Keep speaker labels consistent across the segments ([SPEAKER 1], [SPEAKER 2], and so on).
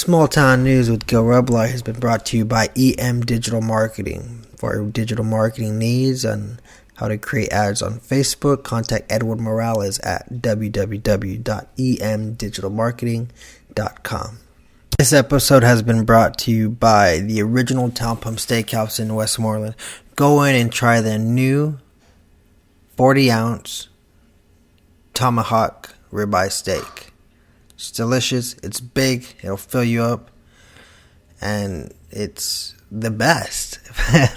[SPEAKER 1] Small Town News with Gil Reblar has been brought to you by EM Digital Marketing. For your digital marketing needs and how to create ads on Facebook, contact Edward Morales at www.emdigitalmarketing.com. This episode has been brought to you by the original Town Pump Steakhouse in Westmoreland. Go in and try their new 40-ounce tomahawk ribeye steak. It's delicious, it's big, it'll fill you up, and it's the best.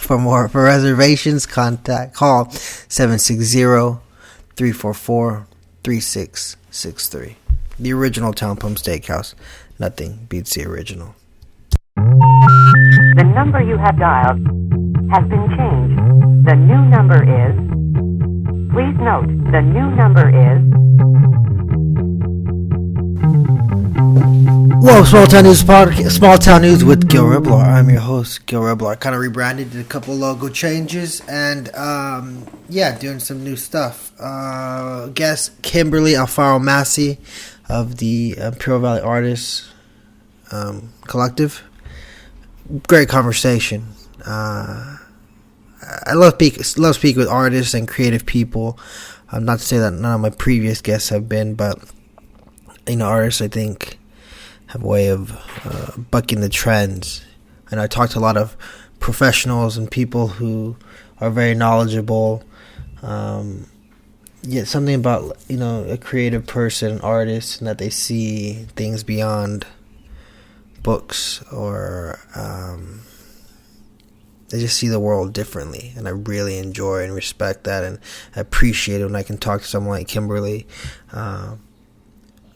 [SPEAKER 1] For reservations, call 760-344-3663. The original Town Pump Steakhouse. Nothing beats the original.
[SPEAKER 2] The number you have dialed has been changed. The new number is... Please note, the new number is...
[SPEAKER 1] Whoa, Small Town News with Gil Reblar. I'm your host, Gil Reblar. Kind of rebranded, did a couple logo changes, and doing some new stuff. Guest Kimberly, Alfaro, Massey of the Imperial Valley Artists Collective. Great conversation. I love speaking with artists and creative people. Not to say that none of my previous guests have been, but artists, I think, have a way of bucking the trends. And I talked to a lot of professionals and people who are very knowledgeable. Yet something about, a creative person, an artist, and that they see things beyond books, or they just see the world differently. And I really enjoy and respect that, and I appreciate it when I can talk to someone like Kimberly,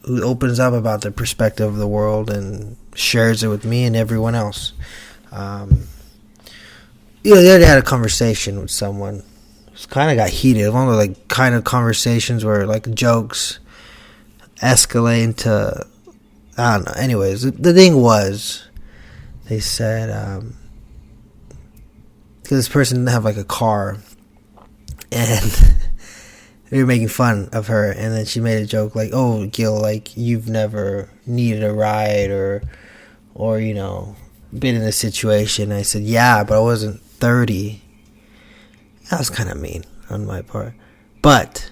[SPEAKER 1] who opens up about their perspective of the world and shares it with me and everyone else. The other day I had a conversation with someone. It kind of got heated. One of the kind of conversations where jokes escalate into, I don't know. Anyways, the thing was, they said, because this person didn't have a car, and we were making fun of her, and then she made a joke "Oh, Gil, you've never needed a ride or been in a situation." I said, "Yeah, but I wasn't 30." That was kind of mean on my part, but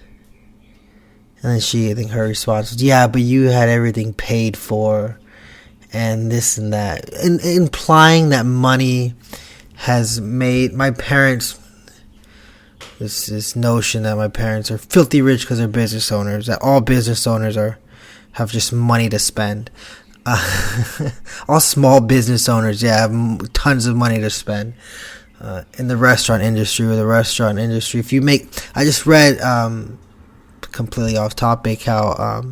[SPEAKER 1] and then I think her response was, "Yeah, but you had everything paid for, and this and that," and implying that money has made my parents. This notion that my parents are filthy rich because they're business owners, that all business owners have just money to spend. All small business owners, have tons of money to spend. In the restaurant industry, if you make... I just read, completely off topic, how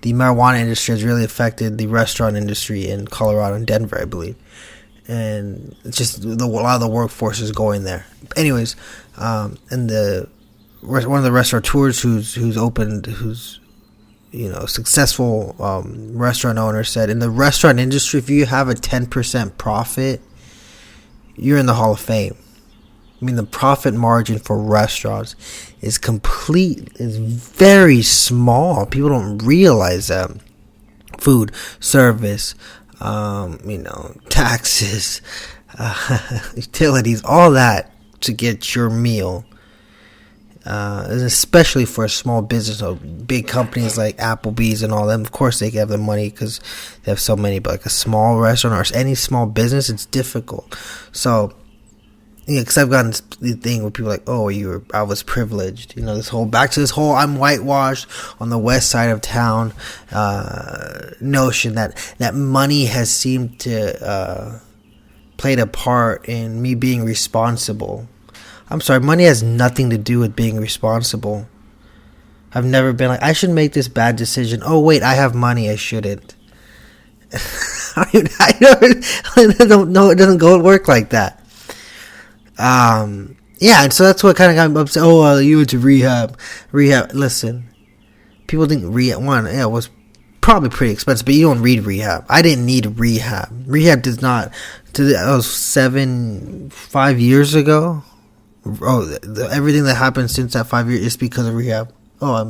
[SPEAKER 1] the marijuana industry has really affected the restaurant industry in Colorado and Denver, I believe. And it's just a lot of the workforce is going there. Anyways, and one of the restaurateurs who's successful restaurant owner said, in the restaurant industry, if you have a 10% profit, you're in the Hall of Fame. I mean, the profit margin for restaurants is very small. People don't realize that. Food, service, taxes, utilities, all that to get your meal, especially for a small business. So big companies like Applebee's and all them, of course they have the money because they have so many, but a small restaurant or any small business, it's difficult. So because I've gotten the thing where people are like, I was privileged, this whole I'm whitewashed on the west side of town notion that money has seemed to played a part in me being responsible. I'm sorry, money has nothing to do with being responsible. I've never been I should make this bad decision. Oh wait, I have money, I shouldn't. I don't know, it doesn't work like that. And so that's what kind of got me upset. You went to rehab. Listen, people think rehab, it was probably pretty expensive, but you don't need rehab. I didn't need rehab. Rehab does not, that was 5 years ago. Everything that happened since that 5 years is because of rehab. I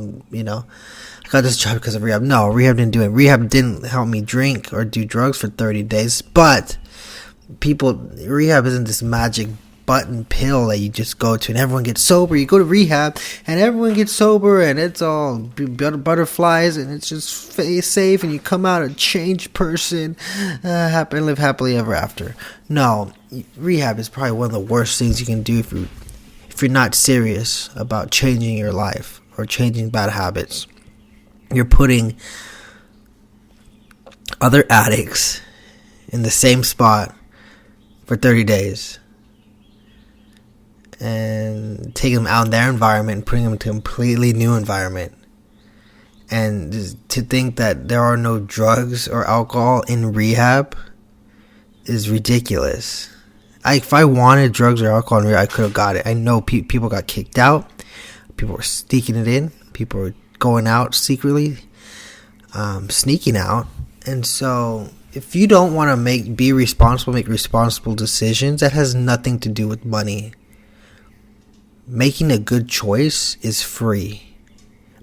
[SPEAKER 1] got this job because of rehab. No, rehab didn't do it. Rehab didn't help me drink or do drugs for 30 days. But rehab isn't this magic button pill that you just go to and everyone gets sober. You go to rehab and everyone gets sober and it's all butterflies and it's just safe and you come out a changed person, happy and live happily ever after. No, rehab is probably one of the worst things you can do if you're not serious about changing your life or changing bad habits. You're putting other addicts in the same spot for 30 days and taking them out in their environment and putting them into a completely new environment. And to think that there are no drugs or alcohol in rehab is ridiculous. If I wanted drugs or alcohol in rehab, I could have got it. I know people got kicked out. People were sneaking it in. People were going out secretly, sneaking out. And so if you don't want to make responsible decisions, that has nothing to do with money. Making a good choice is free.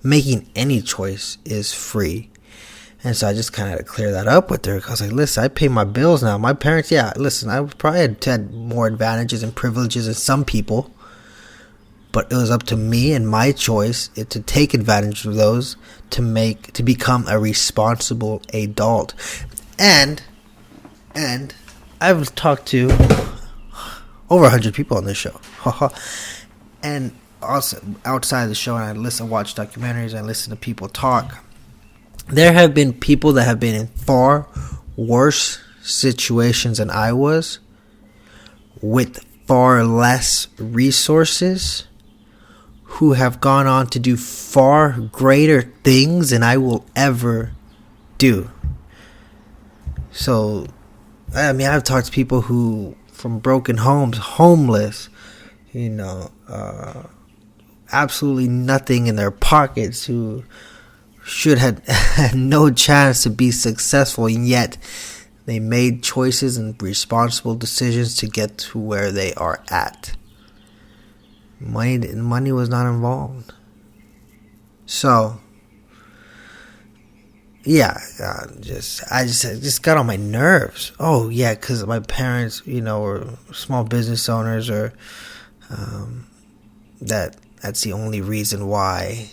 [SPEAKER 1] Making any choice is free. And so I just kind of had to clear that up with her. Because I was like, listen, I pay my bills now. My parents, I probably had more advantages and privileges than some people. But it was up to me and my choice to take advantage of those to become a responsible adult. And I've talked to over 100 people on this show. And also outside of the show, and I watch documentaries, I listen to people talk. There have been people that have been in far worse situations than I was, with far less resources, who have gone on to do far greater things than I will ever do. So, I mean, I've talked to people who, from broken homes, homeless, absolutely nothing in their pockets, who should have had no chance to be successful, and yet they made choices and responsible decisions to get to where they are at. Money was not involved. So, yeah, I just got on my nerves. Oh yeah, because my parents, were small business owners, or that's the only reason why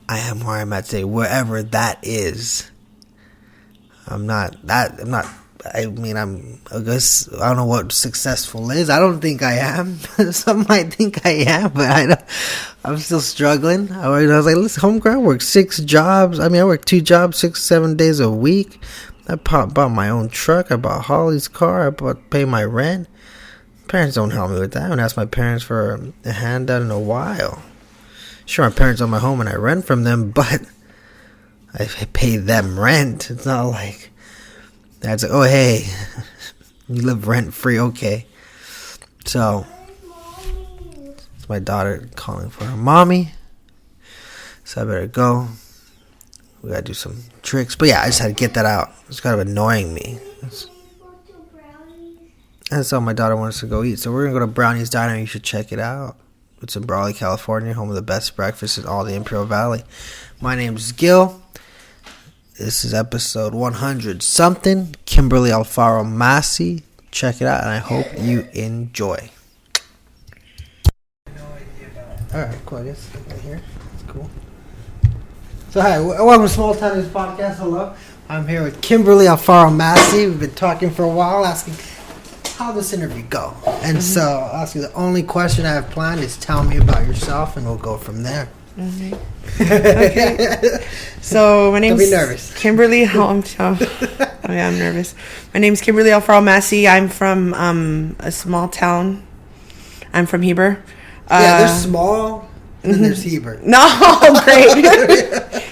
[SPEAKER 1] I am where I'm at today, wherever that is. I guess I don't know what successful is. I don't think I am. Some might think I am, but I'm still struggling. I was like, listen, homegirl, I work 6 jobs. I work 2 jobs, 6-7 days a week. I bought my own truck. I bought Holly's car. I pay my rent. Parents don't help me with that. I haven't asked my parents for a handout in a while. Sure, my parents own my home and I rent from them, but I pay them rent. It's not like that's like, oh hey, you live rent free, okay. So it's my daughter calling for her mommy. So I better go. We gotta do some tricks. But yeah, I just had to get that out. It's kind of annoying me. That's all my daughter wants to go eat. So we're gonna go to Brownie's Diner. You should check it out. It's in Brawley, California, home of the best breakfast in all the Imperial Valley. My name's Gil. This is episode 100-something. Kimberly, Alfaro, Massey. Check it out, and I hope you enjoy. Alright, cool. I guess right here. That's cool. So, hi. Welcome to Small Town News Podcast. Hello. I'm here with Kimberly, Alfaro, Massey. We've been talking for a while, asking how this interview go. And so I'll ask you, the only question I have planned is tell me about yourself, and we'll go from there.
[SPEAKER 3] Mm-hmm. Okay. So my name's Kimberly. I'm nervous. My name's Kimberly Alfaro Massey. I'm from a small town. I'm from Heber.
[SPEAKER 1] There's small and then there's Heber.
[SPEAKER 3] No, great.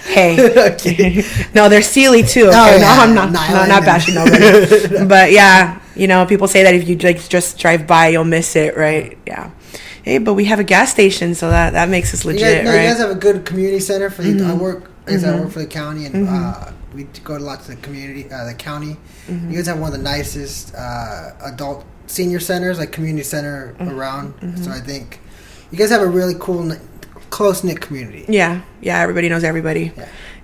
[SPEAKER 3] Hey. Okay. No, there's Sealy too. Okay? Oh, yeah. No, I'm not. Not bashing nobody. But yeah, people say that if you just drive by, you'll miss it, right? Yeah. Hey, but we have a gas station, so that makes us legit, right?
[SPEAKER 1] You guys have a good community center for the. I work for the county, and we go to lots of the community, the county. You guys have one of the nicest adult senior centers, like community center around. So I think you guys have a really cool close-knit community.
[SPEAKER 3] Yeah, everybody knows everybody.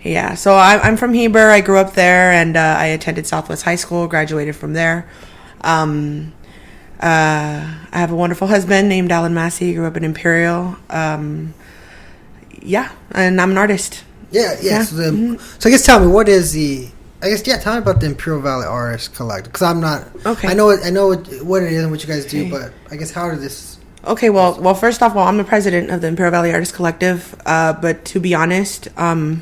[SPEAKER 3] Yeah. So I'm from Heber. I grew up there, and I attended Southwest High School, graduated from there. I have a wonderful husband named Alan Massey. Grew up in Imperial. And I'm an artist.
[SPEAKER 1] Yeah. So I guess tell me, what is the... tell me about the Imperial Valley Artists Collective, because I'm not...
[SPEAKER 3] Okay.
[SPEAKER 1] I know what it is and what you guys do, but I guess how did this...
[SPEAKER 3] Okay, well, first off, I'm the president of the Imperial Valley Artists Collective, but to be honest, the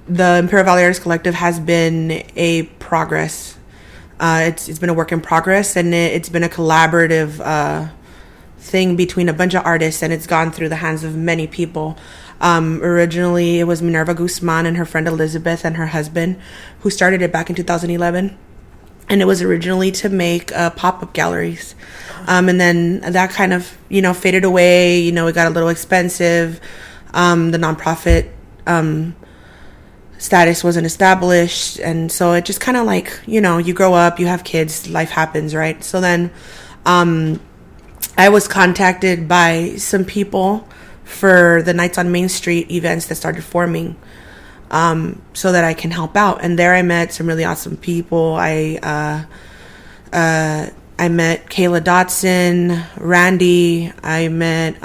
[SPEAKER 3] Imperial Valley Artists Collective has been a progress. It's been a work in progress, and it's been a collaborative thing between a bunch of artists, and it's gone through the hands of many people. Originally, it was Minerva Guzman and her friend Elizabeth and her husband who started it back in 2011. And it was originally to make pop-up galleries. And then that kind of, faded away. It got a little expensive. The nonprofit status wasn't established. And so it just kind of like, you grow up, you have kids, life happens, right? So then I was contacted by some people for the Nights on Main Street events that started forming, so that I can help out. And there I met some really awesome people. I met Kayla Dotson, Randy. I met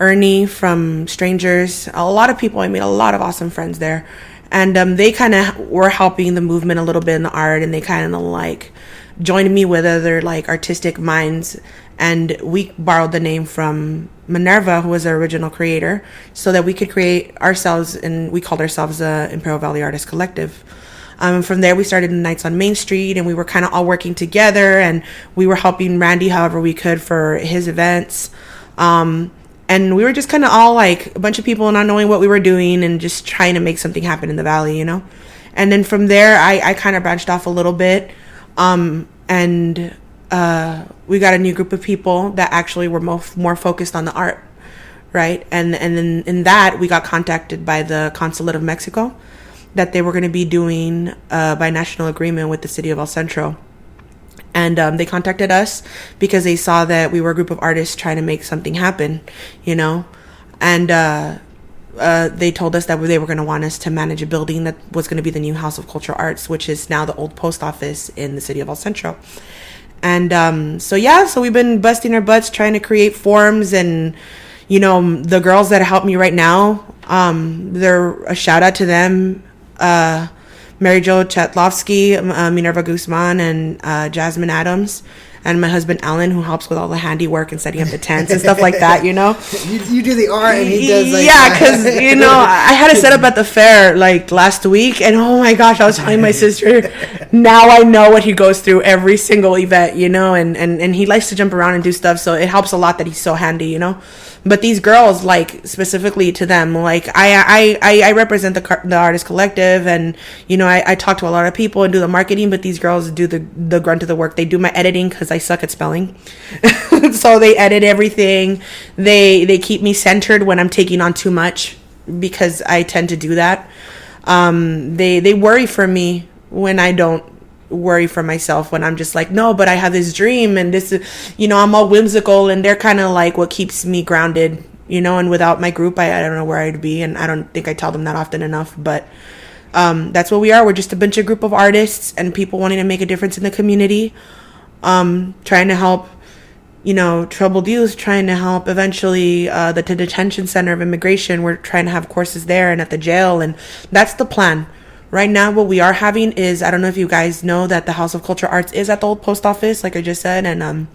[SPEAKER 3] Ernie from Strangers. A lot of people. I made a lot of awesome friends there. And they kind of were helping the movement a little bit in the art, and they kind of like joined me with other like artistic minds. And we borrowed the name from Minerva, who was the original creator, so that we could create ourselves, and we called ourselves the Imperial Valley Artists Collective. From there, we started Nights on Main Street, and we were kind of all working together, and we were helping Randy however we could for his events. And we were just kind of all like a bunch of people not knowing what we were doing and just trying to make something happen in the Valley, And then from there, I kind of branched off a little bit, and we got a new group of people that actually were more focused on the art, right? And then in that, we got contacted by the Consulate of Mexico that they were going to be doing by national agreement with the city of El Centro. And they contacted us because they saw that we were a group of artists trying to make something happen, And they told us that they were going to want us to manage a building that was going to be the new House of Cultural Arts, which is now the old post office in the city of El Centro. And so we've been busting our butts trying to create forms, and the girls that help me right now, they're a shout out to them, Mary Jo Chetlovsky, Minerva Guzman, and Jasmine Adams, and my husband Alan, who helps with all the handiwork and setting up the tents and stuff like that.
[SPEAKER 1] You do the art, and he does like
[SPEAKER 3] because I had to set up at the fair like last week, and oh my gosh, I was telling my sister, now I know what he goes through every single event, and he likes to jump around and do stuff, so it helps a lot that he's so handy, But these girls, like specifically to them, like I represent the artist collective, and I talk to a lot of people and do the marketing, but these girls do the grunt of the work. They do my editing because I suck at spelling, so they edit everything. They keep me centered when I'm taking on too much, because I tend to do that. They worry for me when I don't worry for myself, when I'm just like, no, but I have this dream, and this is, I'm all whimsical, and they're kind of like what keeps me grounded, and without my group, I don't know where I'd be, and I don't think I tell them that often enough, but that's what we are. We're just a bunch of group of artists and people wanting to make a difference in the community, trying to help, troubled youth, trying to help eventually the detention center of immigration. We're trying to have courses there and at the jail, and that's the plan. Right now, what we are having is, I don't know if you guys know that the House of Cultural Arts is at the old post office, like I just said, and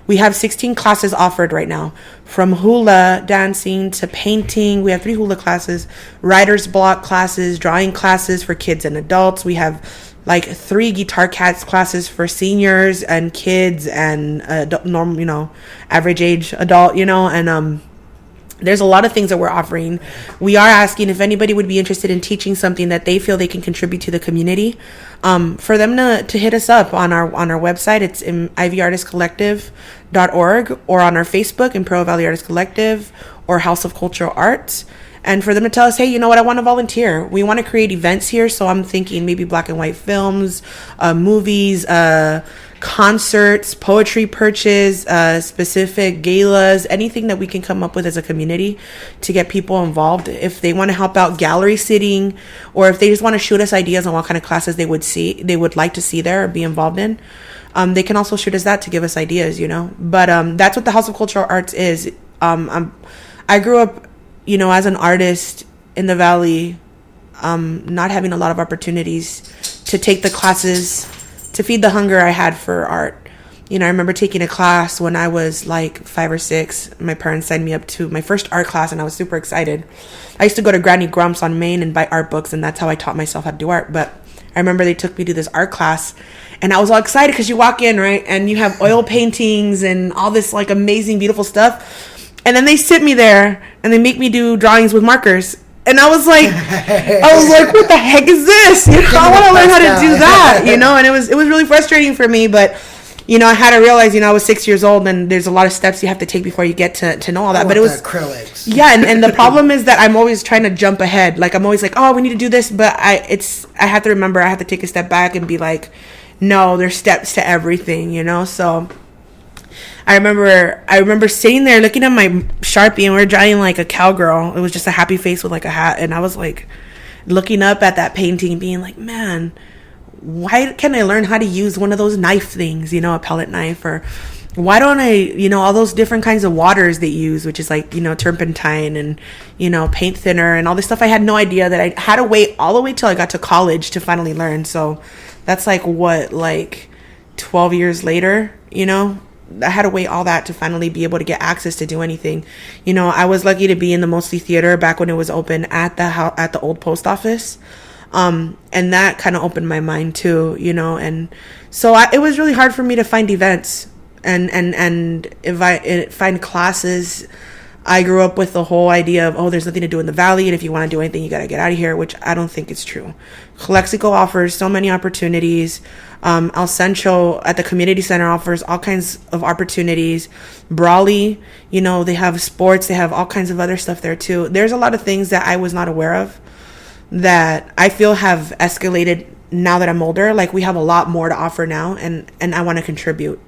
[SPEAKER 3] we have 16 classes offered right now, from hula dancing to painting. We have 3 hula classes, writer's block classes, drawing classes for kids and adults. We have like 3 guitar cats classes for seniors and kids and normal, average age adult, and there's a lot of things that we're offering. We are asking if anybody would be interested in teaching something that they feel they can contribute to the community, for them to hit us up on our website. It's ivyartistcollective.org, or on our Facebook, Imperial Valley Artists Collective, or House of Cultural Arts. and for them to tell us, hey, you know what, I want to volunteer. We want to create events here. So I'm thinking maybe black and white films, movies, concerts, poetry perches, specific galas, anything that we can come up with as a community to get people involved. If they want to help out gallery sitting, or if they just want to shoot us ideas on what kind of classes they would like to see there or be involved in, they can also shoot us that to give us ideas, you know. But that's what the House of Cultural Arts is. I grew up, you know, as an artist in the Valley, not having a lot of opportunities to take the classes to feed the hunger I had for art. You know, I remember taking a class when I was like 5 or 6. My parents signed me up to my first art class, and I was super excited. I used to go to Granny Grumps on Main and buy art books, and that's how I taught myself how to do art. But I remember they took me to this art class, and I was all excited because you walk in, right, and you have oil paintings and all this like amazing, beautiful stuff. And then they sit me there and they make me do drawings with markers. And I was like, what the heck is this? You know, I want to learn how to do that, you know? And it was really frustrating for me, but, you know, I had to realize, you know, I was 6 years old, and there's a lot of steps you have to take before you get to know all that. But it was
[SPEAKER 1] acrylics.
[SPEAKER 3] Yeah, and the problem is that I'm always trying to jump ahead. Like, I'm always like, oh, we need to do this, but I have to remember, I have to take a step back and be like, no, there's steps to everything, you know? So I remember sitting there looking at my Sharpie, and we were drawing like a cowgirl. It was just a happy face with like a hat. And I was like looking up at that painting being like, man, why can't I learn how to use one of those knife things, you know, a pellet knife? Or why don't I, you know, all those different kinds of waters they use, which is like, you know, turpentine and, you know, paint thinner and all this stuff. I had no idea that I had to wait all the way till I got to college to finally learn. So that's like 12 years later, you know? I had to wait all that to finally be able to get access to do anything. You know, I was lucky to be in the Mostly Theater back when it was open at the old post office. And that kind of opened my mind too, you know, and so it was really hard for me to find events and find classes. I grew up with the whole idea of, oh, there's nothing to do in the Valley, and if you want to do anything, you got to get out of here, which I don't think is true. Calexico offers so many opportunities. El Centro at the community center offers all kinds of opportunities. Brawley, you know, they have sports, they have all kinds of other stuff there too. There's a lot of things that I was not aware of that I feel have escalated now that I'm older. Like, we have a lot more to offer now, and I want to contribute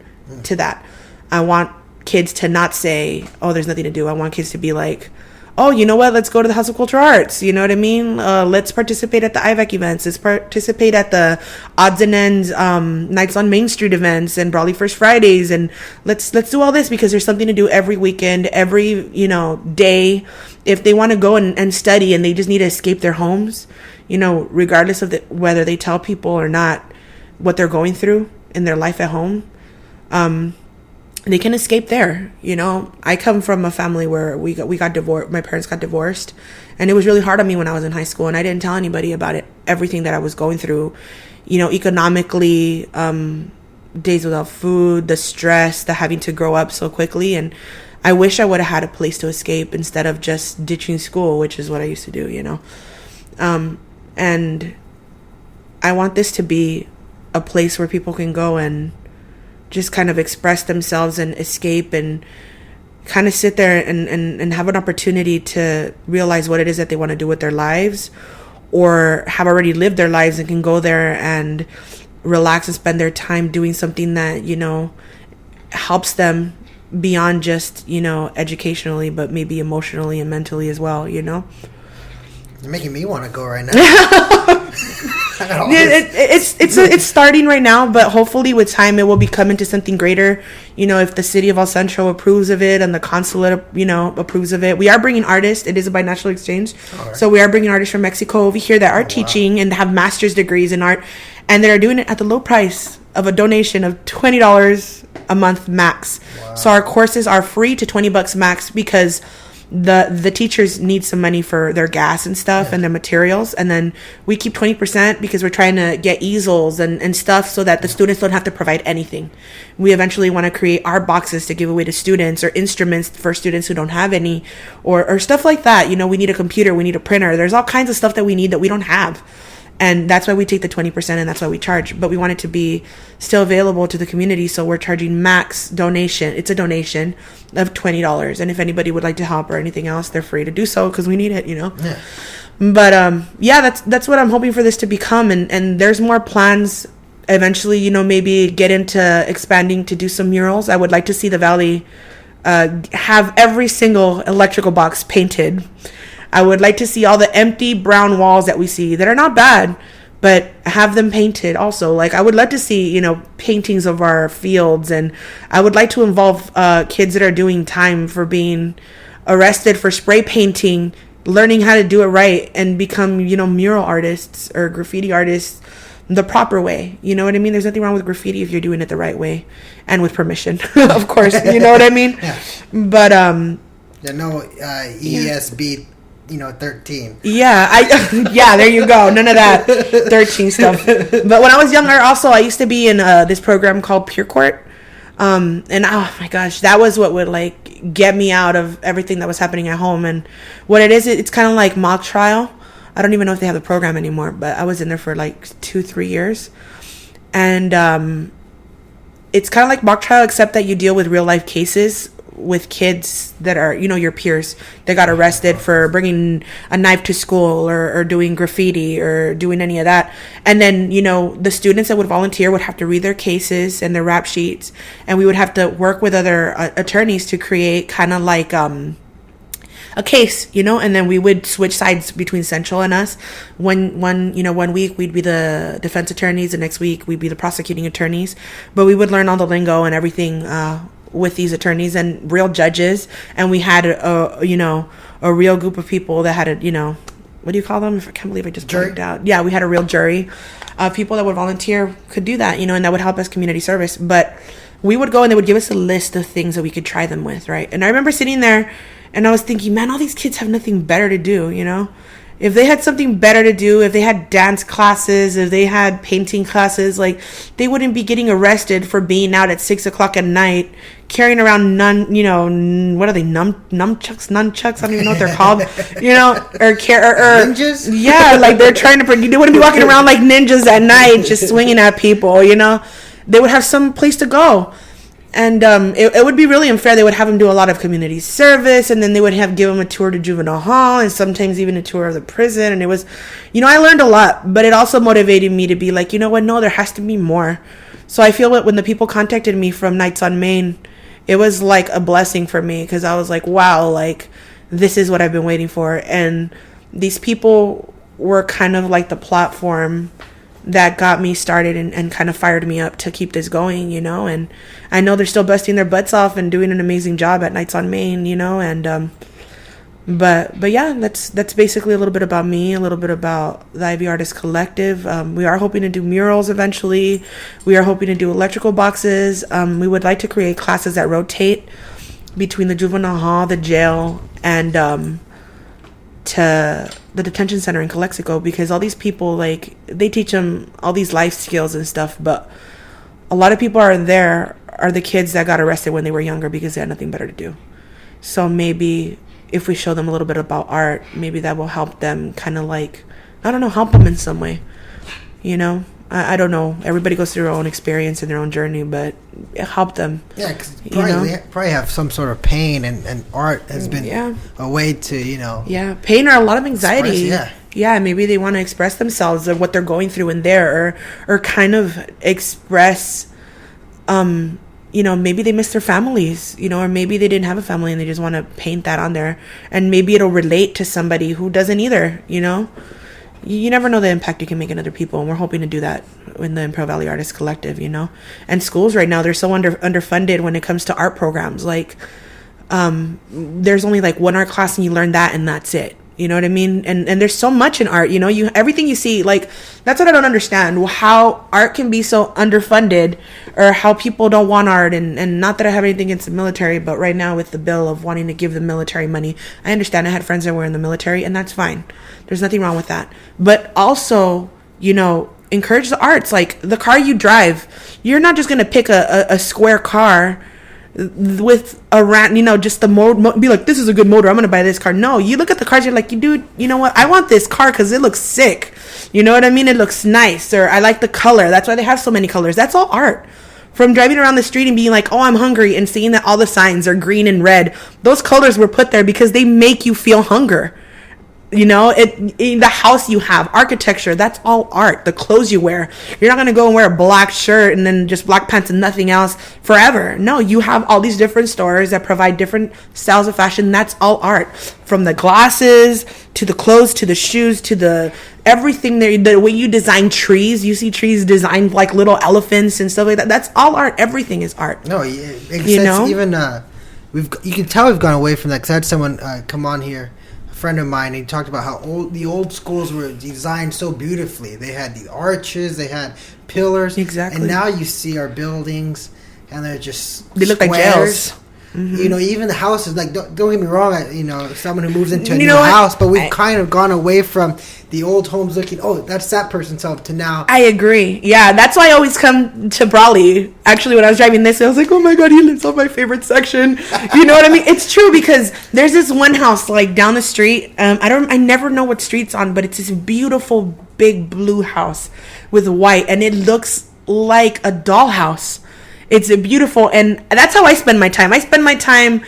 [SPEAKER 3] to that. I want kids to not say, oh, there's nothing to do. I want kids to be like, oh, you know what, let's go to the House of Cultural Arts, you know what I mean? Let's participate at the IVAC events. Let's participate at the odds and ends Nights on Main Street events and Brawley First Fridays, and let's do all this because there's something to do every weekend, every, you know, day. If they want to go and study and they just need to escape their homes, you know, regardless of whether they tell people or not what they're going through in their life at home, they can escape there. You know, I come from a family where we got divorced. My parents got divorced, and it was really hard on me when I was in high school, and I didn't tell anybody about it. Everything that I was going through, you know, economically, days without food, the stress, the having to grow up so quickly, and I wish I would have had a place to escape instead of just ditching school, which is what I used to do, you know. And I want this to be a place where people can go and just kind of express themselves and escape and kind of sit there and have an opportunity to realize what it is that they want to do with their lives, or have already lived their lives and can go there and relax and spend their time doing something that, you know, helps them beyond just, you know, educationally, but maybe emotionally and mentally as well, you know.
[SPEAKER 1] You're making me want to go right now.
[SPEAKER 3] It's starting right now, but hopefully with time it will become into something greater. You know, if the city of El Centro approves of it and the consulate, you know, approves of it. We are bringing artists. It is a binational exchange. Right. So we are bringing artists from Mexico over here that are teaching and have master's degrees in art, and they're doing it at the low price of a donation of $20 a month max. Wow. So our courses are free to $20 max because the teachers need some money for their gas and stuff and their materials, and then we keep 20% because we're trying to get easels and stuff so that the students don't have to provide anything. We eventually want to create art boxes to give away to students, or instruments for students who don't have any, or stuff like that. You know, we need a computer, we need a printer. There's all kinds of stuff that we need that we don't have. And that's why we take the 20%, and that's why we charge. But we want it to be still available to the community, so we're charging max donation. It's a donation of $20. And if anybody would like to help or anything else, they're free to do so, because we need it, you know?
[SPEAKER 1] Yeah.
[SPEAKER 3] But, that's what I'm hoping for this to become. And there's more plans eventually, you know, maybe get into expanding to do some murals. I would like to see the Valley have every single electrical box painted. I would like to see all the empty brown walls that we see that are not bad, but have them painted also. Like, I would love to see, you know, paintings of our fields, and I would like to involve kids that are doing time for being arrested for spray painting, learning how to do it right, and become, you know, mural artists or graffiti artists the proper way. You know what I mean? There's nothing wrong with graffiti if you're doing it the right way and with permission, of course. You know what I mean?
[SPEAKER 1] Yeah.
[SPEAKER 3] But
[SPEAKER 1] ESB. 13.
[SPEAKER 3] Yeah, there you go. None of that 13 stuff. But when I was younger, also, I used to be in this program called Pure Court. And oh my gosh, that was what would like get me out of everything that was happening at home. And what it is, it's kind of like mock trial. I don't even know if they have the program anymore, but I was in there for like 2-3 years. And it's kind of like mock trial, except that you deal with real life cases with kids that are, you know, your peers that got arrested for bringing a knife to school or doing graffiti or doing any of that. And then, you know, the students that would volunteer would have to read their cases and their rap sheets, and we would have to work with other attorneys to create kind of like a case, you know, and then we would switch sides between Central and us. One week we'd be the defense attorneys, the next week we'd be the prosecuting attorneys, but we would learn all the lingo and everything with these attorneys and real judges. And we had a real group of people that had what do you call them? I can't believe I just blanked out. Yeah, we had a real jury of people that would volunteer, could do that, you know, and that would help us community service. But we would go and they would give us a list of things that we could try them with, right? And I remember sitting there and I was thinking, man, all these kids have nothing better to do, you know? If they had something better to do, if they had dance classes, if they had painting classes, like, they wouldn't be getting arrested for being out at 6:00 at night, carrying around what are they, nunchucks? I don't even know what they're called, you know, or ninjas. Yeah, like they're trying to. They wouldn't be walking around like ninjas at night, just swinging at people, you know. They would have some place to go. And it would be really unfair. They would have them do a lot of community service, and then they would give them a tour to juvenile hall, and sometimes even a tour of the prison. And it was, you know, I learned a lot, but it also motivated me to be like, you know what, no, there has to be more. So I feel that when the people contacted me from Nights on Main, it was like a blessing for me, because I was like, wow, like, this is what I've been waiting for. And these people were kind of like the platform that got me started and kind of fired me up to keep this going, you know. And I know they're still busting their butts off and doing an amazing job at Nights on Main, you know. And but yeah, that's basically a little bit about me, a little bit about the Ivy Artist Collective. We are hoping to do murals eventually. We are hoping to do electrical boxes. We would like to create classes that rotate between the juvenile hall, the jail, and to the detention center in Calexico, because all these people, like, they teach them all these life skills and stuff, but a lot of people are the kids that got arrested when they were younger because they had nothing better to do. So maybe if we show them a little bit about art, maybe that will help them kind of like, I don't know, help them in some way, you know. I don't know. Everybody goes through their own experience and their own journey, but it helped them.
[SPEAKER 1] Yeah, because they probably have some sort of pain, and art has been a way to, you know.
[SPEAKER 3] Yeah, pain or a lot of anxiety.
[SPEAKER 1] Yeah,
[SPEAKER 3] maybe they want to express themselves or what they're going through in there, or kind of express, you know, maybe they miss their families, you know, or maybe they didn't have a family and they just want to paint that on there, and maybe it'll relate to somebody who doesn't either, you know. You never know the impact you can make on other people, and we're hoping to do that in the Imperial Valley Artists Collective, you know. And schools right now, they're so underfunded when it comes to art programs. Like, there's only like one art class and you learn that and that's it. You know what I mean? And there's so much in art, you know, everything you see, like, that's what I don't understand, how art can be so underfunded, or how people don't want art. And not that I have anything against the military, but right now with the bill of wanting to give the military money, I understand. I had friends that were in the military, and that's fine. There's nothing wrong with that. But also, you know, encourage the arts. Like, the car you drive, you're not just going to pick a square car with a you know, just the mode, be like, this is a good motor, I'm gonna buy this car. No, you look at the cars, you're like, dude, you know what, I want this car because it looks sick. You know what I mean? It looks nice, or I like the color. That's why they have so many colors. That's all art. From driving around the street and being like, oh, I'm hungry, and seeing that all the signs are green and red. Those colors were put there because they make you feel hunger. You know, in the house you have, architecture, that's all art. The clothes you wear. You're not going to go and wear a black shirt and then just black pants and nothing else forever. No, you have all these different stores that provide different styles of fashion. That's all art. From the glasses to the clothes to the shoes to the everything there. The way you design trees, you see trees designed like little elephants and stuff like that. That's all art. Everything is art.
[SPEAKER 1] No, you know? Even you can tell we've gone away from that, because I had someone come on here, friend of mine, he talked about how the old schools were designed so beautifully. They had the arches, they had pillars,
[SPEAKER 3] exactly,
[SPEAKER 1] and now you see our buildings and they're just
[SPEAKER 3] they look like jails.
[SPEAKER 1] Mm-hmm. You know, even the houses, like, don't get me wrong, you know, someone who moves into a new house, but we've kind of gone away from the old homes looking, oh, that's that person's home, to now.
[SPEAKER 3] I agree. Yeah, that's why I always come to Brawley. Actually, when I was driving this, I was like, oh my God, he lives on my favorite section. You know what I mean? It's true, because there's this one house like down the street. I never know what street's on, but it's this beautiful big blue house with white, and it looks like a dollhouse. It's beautiful, and that's how I spend my time. I spend my time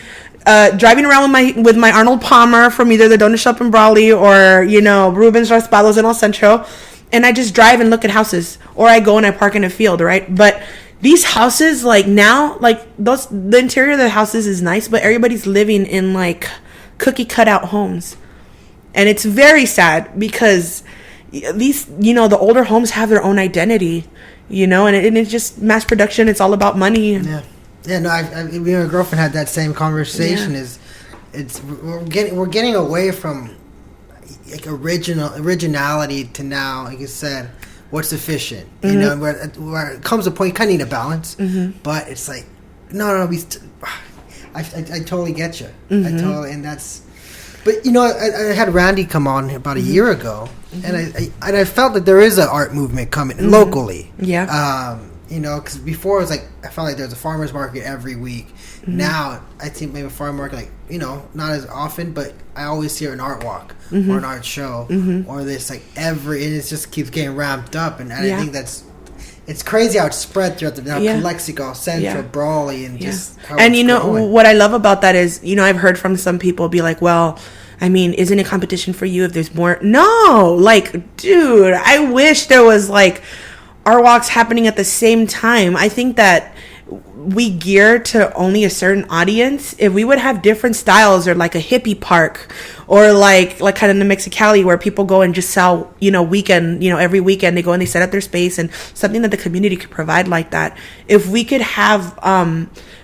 [SPEAKER 3] driving around with my Arnold Palmer from either the donut shop in Brawley or, you know, Ruben's Raspados in El Centro, and I just drive and look at houses, or I go and I park in a field, right? But these houses, like now, like the interior of the houses is nice, but everybody's living in like cookie cutout homes, and it's very sad because these, you know, the older homes have their own identity. You know, and it's just mass production. It's all about money.
[SPEAKER 1] Yeah. No, me and my girlfriend had that same conversation. Yeah. We're getting away from like originality to now, like you said, what's efficient. Mm-hmm. You know, where it comes a point, you kind of need a balance. Mm-hmm. But it's like, no, I totally get you.
[SPEAKER 3] Mm-hmm.
[SPEAKER 1] And that's. But, you know, I had Randy come on about a year ago, and I felt that there is an art movement coming locally.
[SPEAKER 3] Yeah.
[SPEAKER 1] You know, because before it was like, I felt like there was a farmer's market every week. Now, I think maybe a farmer's market, like, you know, not as often, but I always hear an art walk or an art show or this, like, and it just keeps getting ramped up. And I think it's crazy how it's spread throughout the Calexico, Central, Brawley, and just how
[SPEAKER 3] and, you know,
[SPEAKER 1] growing.
[SPEAKER 3] What I love about that is, you know, I've heard from some people be like, well, I mean, isn't it competition for you if there's more? No, like, dude, I wish there was like art walks happening at the same time. I think that we gear to only a certain audience. If we would have different styles, or like a hippie park, or like kind of the Mexicali where people go and just sell, you know, every weekend they go and they set up their space, and something that the community could provide like that. If we could have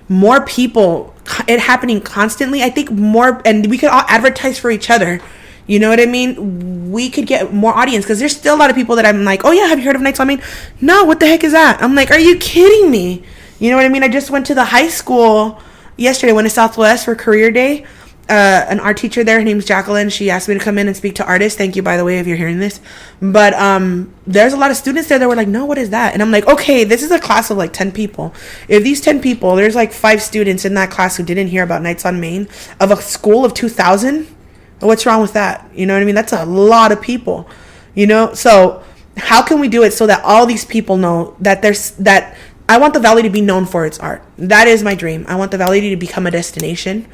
[SPEAKER 3] more people, it happening constantly, I think more, and we could all advertise for each other. You know what I mean? We could get more audience, because there's still a lot of people that I'm like, oh yeah, have you heard of Nights on Main? No, what the heck is that? I'm like, are you kidding me? You know what I mean? I just went to the high school yesterday. Went to Southwest for Career Day. An art teacher there, her name's Jacqueline. She asked me to come in and speak to artists. Thank you, by the way, if you're hearing this. But there's a lot of students there that were like, no, what is that? And I'm like, okay, this is a class of like 10 people. If these 10 people, there's like 5 students in that class who didn't hear about Nights on Main of a school of 2,000, what's wrong with that? You know what I mean? That's a lot of people, you know? So how can we do it so that all these people know that that I want the Valley to be known for its art. That is my dream. I want the Valley to become a destination.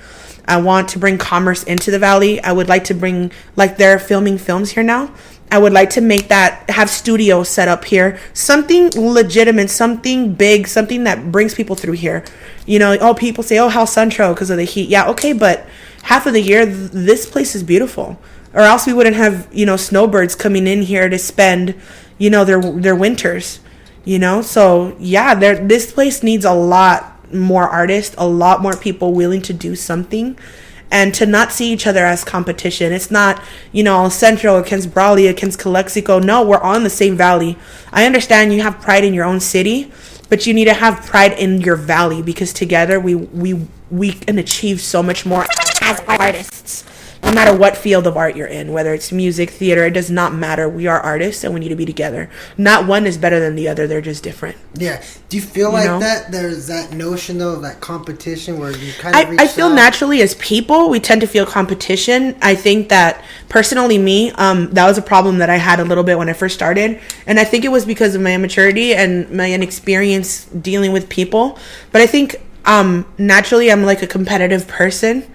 [SPEAKER 3] I want to bring commerce into the Valley. I would like to bring, like, they're filming films here now. I would like to make that, have studios set up here. Something legitimate, something big, something that brings people through here. You know, oh, people say, oh, how's Centro because of the heat? Yeah, okay, but half of the year, this place is beautiful. Or else we wouldn't have, you know, snowbirds coming in here to spend, you know, their winters. You know, so yeah, this place needs a lot more artists, a lot more people willing to do something, and to not see each other as competition. It's not, you know, Central against Brawley against Calexico. No, we're on the same valley. I understand you have pride in your own city, but you need to have pride in your valley, because together we can achieve so much more as artists. no matter what field of art you're in, whether it's music, theater, it does not matter. We are artists and we need to be together. Not one is better than the other. They're just different.
[SPEAKER 1] Yeah. Do you feel like that? There's that notion, though, of that competition where you kind of
[SPEAKER 3] I feel naturally as people, we tend to feel competition. I think that personally me, that was a problem that I had a little bit when I first started. And I think it was because of my immaturity and my inexperience dealing with people. But I think naturally I'm like a competitive person.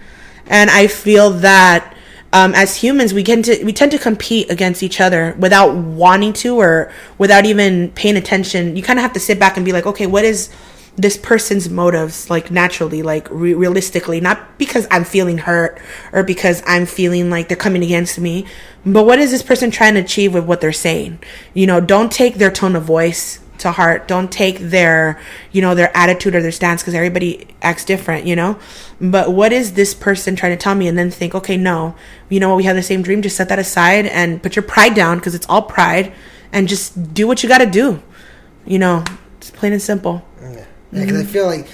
[SPEAKER 3] And I feel that as humans, we tend to compete against each other without wanting to or without even paying attention. You kind of have to sit back and be like, okay, what is this person's motives, like naturally, like realistically, not because I'm feeling hurt or because I'm feeling like they're coming against me, but what is this person trying to achieve with what they're saying? Don't take their tone of voice to heart. Don't take their attitude or their stance, because everybody acts different, but what is this person trying to tell me? And then think, okay, no, we have the same dream. Just set that aside and put your pride down, because it's all pride, and just do what you got to do. It's plain and simple.
[SPEAKER 1] Yeah, because I feel like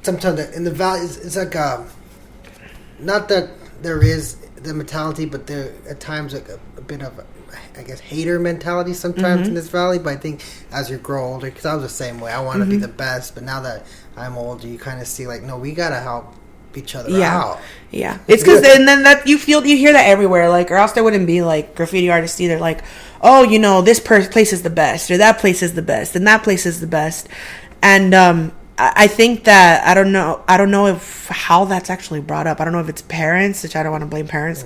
[SPEAKER 1] sometimes in the valley, it's like not that there is the mentality, but there at times like a bit of I guess hater mentality sometimes in this valley. But I think as you grow older, because I was the same way, I want to be the best, but now that I'm older, you kind of see like, no, we gotta help each other out.
[SPEAKER 3] Yeah, it's because then that you hear that everywhere, like, or else there wouldn't be like graffiti artists either. Like, oh, this place is the best, or that place is the best, and that place is the best, and I think that I don't know if how that's actually brought up. I don't know if it's parents, which I don't want to blame parents.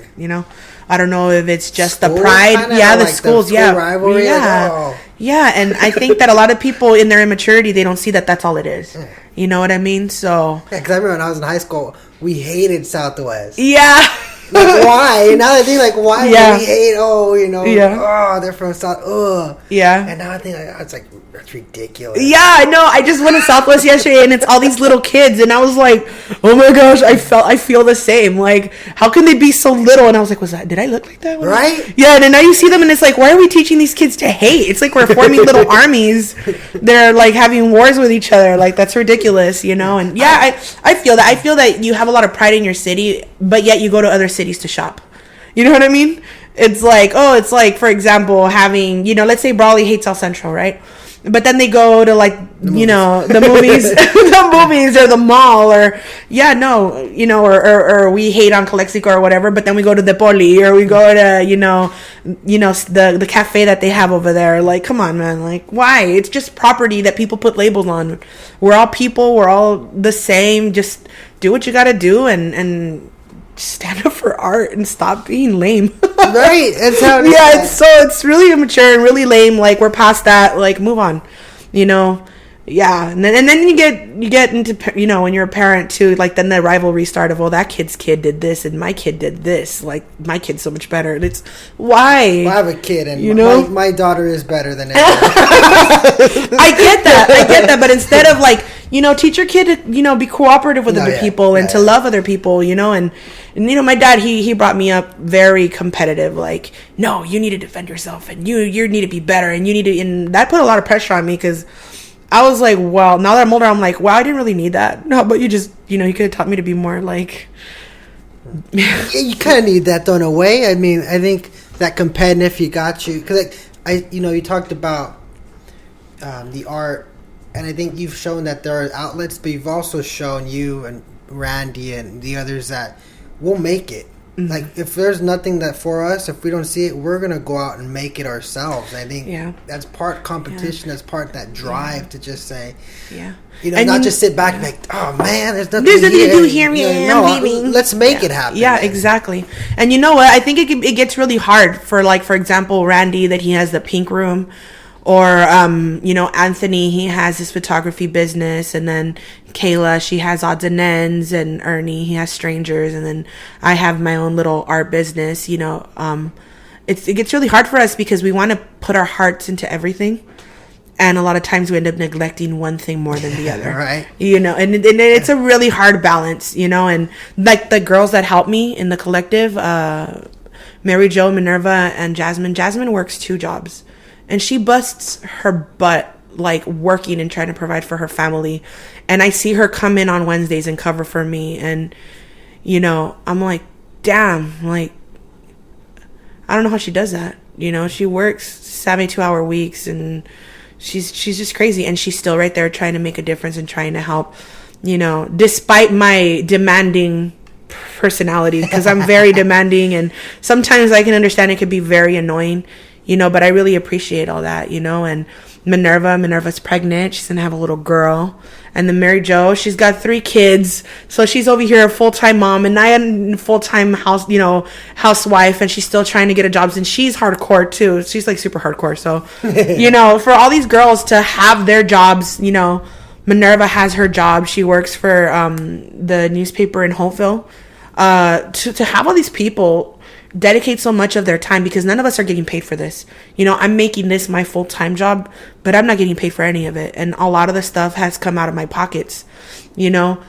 [SPEAKER 3] I don't know if it's just the pride. Yeah, the schools. Yeah, rivalry. Yeah, like, yeah. And I think that a lot of people in their immaturity, they don't see that that's all it is. You know what I mean? So
[SPEAKER 1] yeah, because I remember when I was in high school, we hated Southwest.
[SPEAKER 3] Yeah.
[SPEAKER 1] Like, why? Now I think, like, why do we hate? Oh, they're from South. Ugh.
[SPEAKER 3] Yeah.
[SPEAKER 1] And now I think it's like that's ridiculous.
[SPEAKER 3] Yeah, I know. I just went to Southwest yesterday, and it's all these little kids, and I was like, oh my gosh, I feel the same. Like, how can they be so little? And I was like, did I look like that?
[SPEAKER 1] Right?
[SPEAKER 3] Yeah. And then now you see them, and it's like, why are we teaching these kids to hate? It's like we're forming little armies. They're like having wars with each other. Like, that's ridiculous, And yeah, I feel that. I feel that you have a lot of pride in your city, but yet you go to other cities to shop. You know what I mean? It's like, for example, having, let's say Brawley hates South Central, right? But then they go to like, the movies, the movies or the mall or, or we hate on Calexico or whatever, but then we go to the Poli or we go to, the cafe that they have over there. Like, come on, man. Like, why? It's just property that people put labels on. We're all people. We're all the same. Just do what you got to do and stand up for art and stop being lame.
[SPEAKER 1] Right. It's how it is.
[SPEAKER 3] It's really immature and really lame. Like, we're past that. Like, move on. Yeah. And then you get into, when you're a parent too, like, then the rivalry start of, well, that kid's kid did this and my kid did this. Like, my kid's so much better. And it's why?
[SPEAKER 1] Well, I have a kid and my daughter is better than everyone.
[SPEAKER 3] I get that. But instead of like, teach your kid to, be cooperative with other people and to love other people, and my dad, he brought me up very competitive, like, no, you need to defend yourself and you need to be better and you need to, and that put a lot of pressure on me because I was like, well, now that I'm older, I'm like, wow, I didn't really need that. No, but you just, you could have taught me to be more like.
[SPEAKER 1] Yeah, you kind of need that though in a way. I mean, I think that competitive, you got you. Because, you talked about the art, and I think you've shown that there are outlets, but you've also shown you and Randy and the others that we'll make it. Mm-hmm. Like, if there's nothing that for us, if we don't see it, we're going to go out and make it ourselves. I think that's part competition, that's part that drive to just say, not just sit back and like, oh man, there's nothing to do here. I'm leaving. Let's make it happen.
[SPEAKER 3] Yeah, exactly. And you know what? I think it gets really hard for, like, for example, Randy, that he has the pink room. Or, Anthony, he has his photography business. And then Kayla, she has odds and ends. And Ernie, he has strangers. And then I have my own little art business, It gets really hard for us because we want to put our hearts into everything. And a lot of times we end up neglecting one thing more than the other.
[SPEAKER 1] Right.
[SPEAKER 3] And it's a really hard balance, And like the girls that help me in the collective, Mary Jo, Minerva, and Jasmine. Jasmine works 2 jobs. And she busts her butt, like, working and trying to provide for her family. And I see her come in on Wednesdays and cover for me. And, I'm like, damn, like, I don't know how she does that. You know, she works 72-hour weeks, and she's just crazy, and she's still right there trying to make a difference and trying to help, you know, despite my demanding personality, because I'm very demanding, and sometimes I can understand it could be very annoying, you know, but I really appreciate all that, you know. And Minerva's pregnant. She's gonna have a little girl. And then Mary Jo, she's got 3 kids, so she's over here a full-time mom, and I am a full-time housewife, and she's still trying to get a job, and she's hardcore too. She's like super hardcore. So you know, for all these girls to have their jobs, you know, Minerva has her job. She works for the newspaper in Holtville. To have all these people dedicate so much of their time, because none of us are getting paid for this. You know, I'm making this my full-time job, but I'm not getting paid for any of it. And a lot of the stuff has come out of my pockets, you know.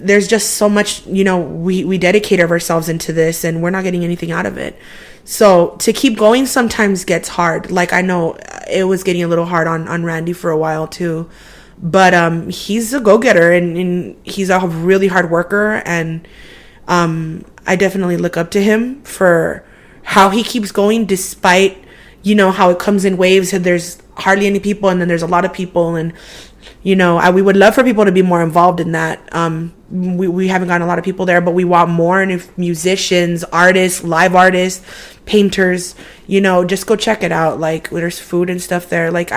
[SPEAKER 3] There's just so much, you know, we dedicate ourselves into this, and we're not getting anything out of it. So to keep going sometimes gets hard. Like, I know it was getting a little hard on Randy for a while too. But he's a go-getter, and he's a really hard worker, and I definitely look up to him for how he keeps going despite, you know, how it comes in waves, and there's hardly any people, and then there's a lot of people, and, you know, we would love for people to be more involved in that. We haven't gotten a lot of people there, but we want more. And if musicians, artists, live artists, painters, you know, just go check it out. Like, there's food and stuff there. Like,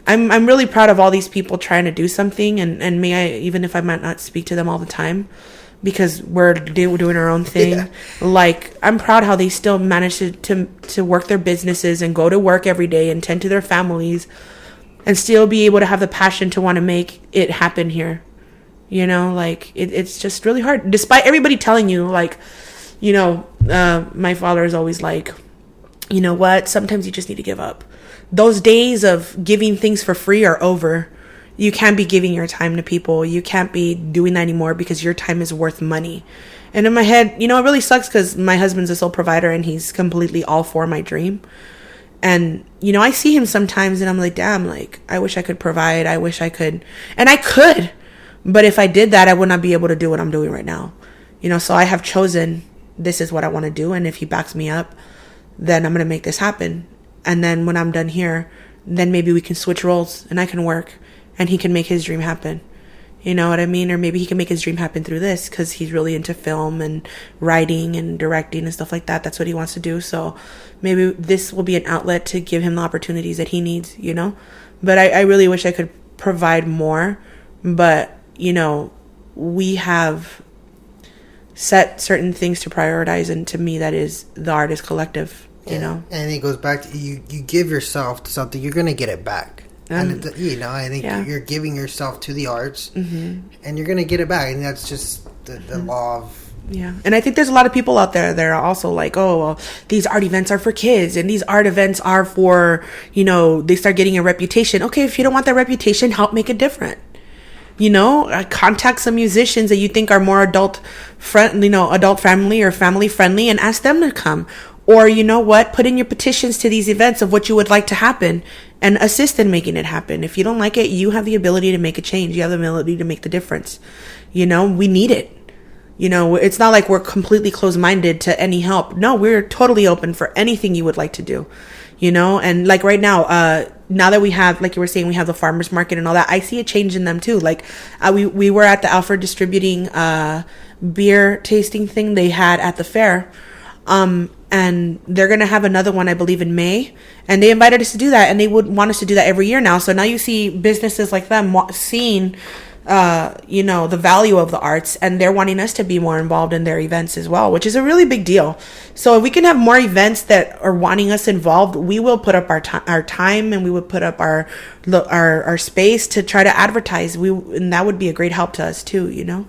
[SPEAKER 3] I'm really proud of all these people trying to do something, and may I, even if I might not speak to them all the time, because we're doing our own thing. Yeah. Like, I'm proud how they still manage to work their businesses and go to work every day and tend to their families, and still be able to have the passion to want to make it happen here. You know, like, it's just really hard, despite everybody telling you, like, you know, my father is always like, you know what, sometimes you just need to give up. Those days of giving things for free are over. You can't be giving your time to people. You can't be doing that anymore, because your time is worth money. And in my head, you know, it really sucks, because my husband's a sole provider, and he's completely all for my dream. And, you know, I see him sometimes, and I'm like, damn, like, I wish I could provide. I wish I could. And I could. But if I did that, I would not be able to do what I'm doing right now. You know, so I have chosen, this is what I want to do. And if he backs me up, then I'm going to make this happen. And then when I'm done here, then maybe we can switch roles, and I can work, and he can make his dream happen. You know what I mean? Or maybe he can make his dream happen through this, because he's really into film and writing and directing and stuff like that. That's what he wants to do. So maybe this will be an outlet to give him the opportunities that he needs, you know? But I really wish I could provide more. But, you know, we have set certain things to prioritize, and to me, that is the artist collective, you know?
[SPEAKER 1] And it goes back to you give yourself to something, you're going to get it back. And, you know, I think you're giving yourself to the arts, and you're going to get it back. And that's just the law of...
[SPEAKER 3] Yeah. And I think there's a lot of people out there that are also like, oh, well, these art events are for kids, and these art events are for, you know, they start getting a reputation. Okay, if you don't want that reputation, help make it different. You know, contact some musicians that you think are more adult family or family friendly, and ask them to come. Or, you know what, put in your petitions to these events of what you would like to happen, and assist in making it happen. If you don't like it, you have the ability to make a change. You have the ability to make the difference. You know, we need it. You know, it's not like we're completely closed-minded to any help. No, we're totally open for anything you would like to do. You know, and like right now, now that we have, like you were saying, we have the farmers market and all that, I see a change in them too. Like, we were at the Alfaro distributing beer tasting thing they had at the fair. And they're going to have another one, I believe, in May. And they invited us to do that. And they would want us to do that every year now. So now you see businesses like them seeing, you know, the value of the arts. And they're wanting us to be more involved in their events as well, which is a really big deal. So if we can have more events that are wanting us involved, we will put up our time, and we would put up our space to try to advertise. And that would be a great help to us too, you know?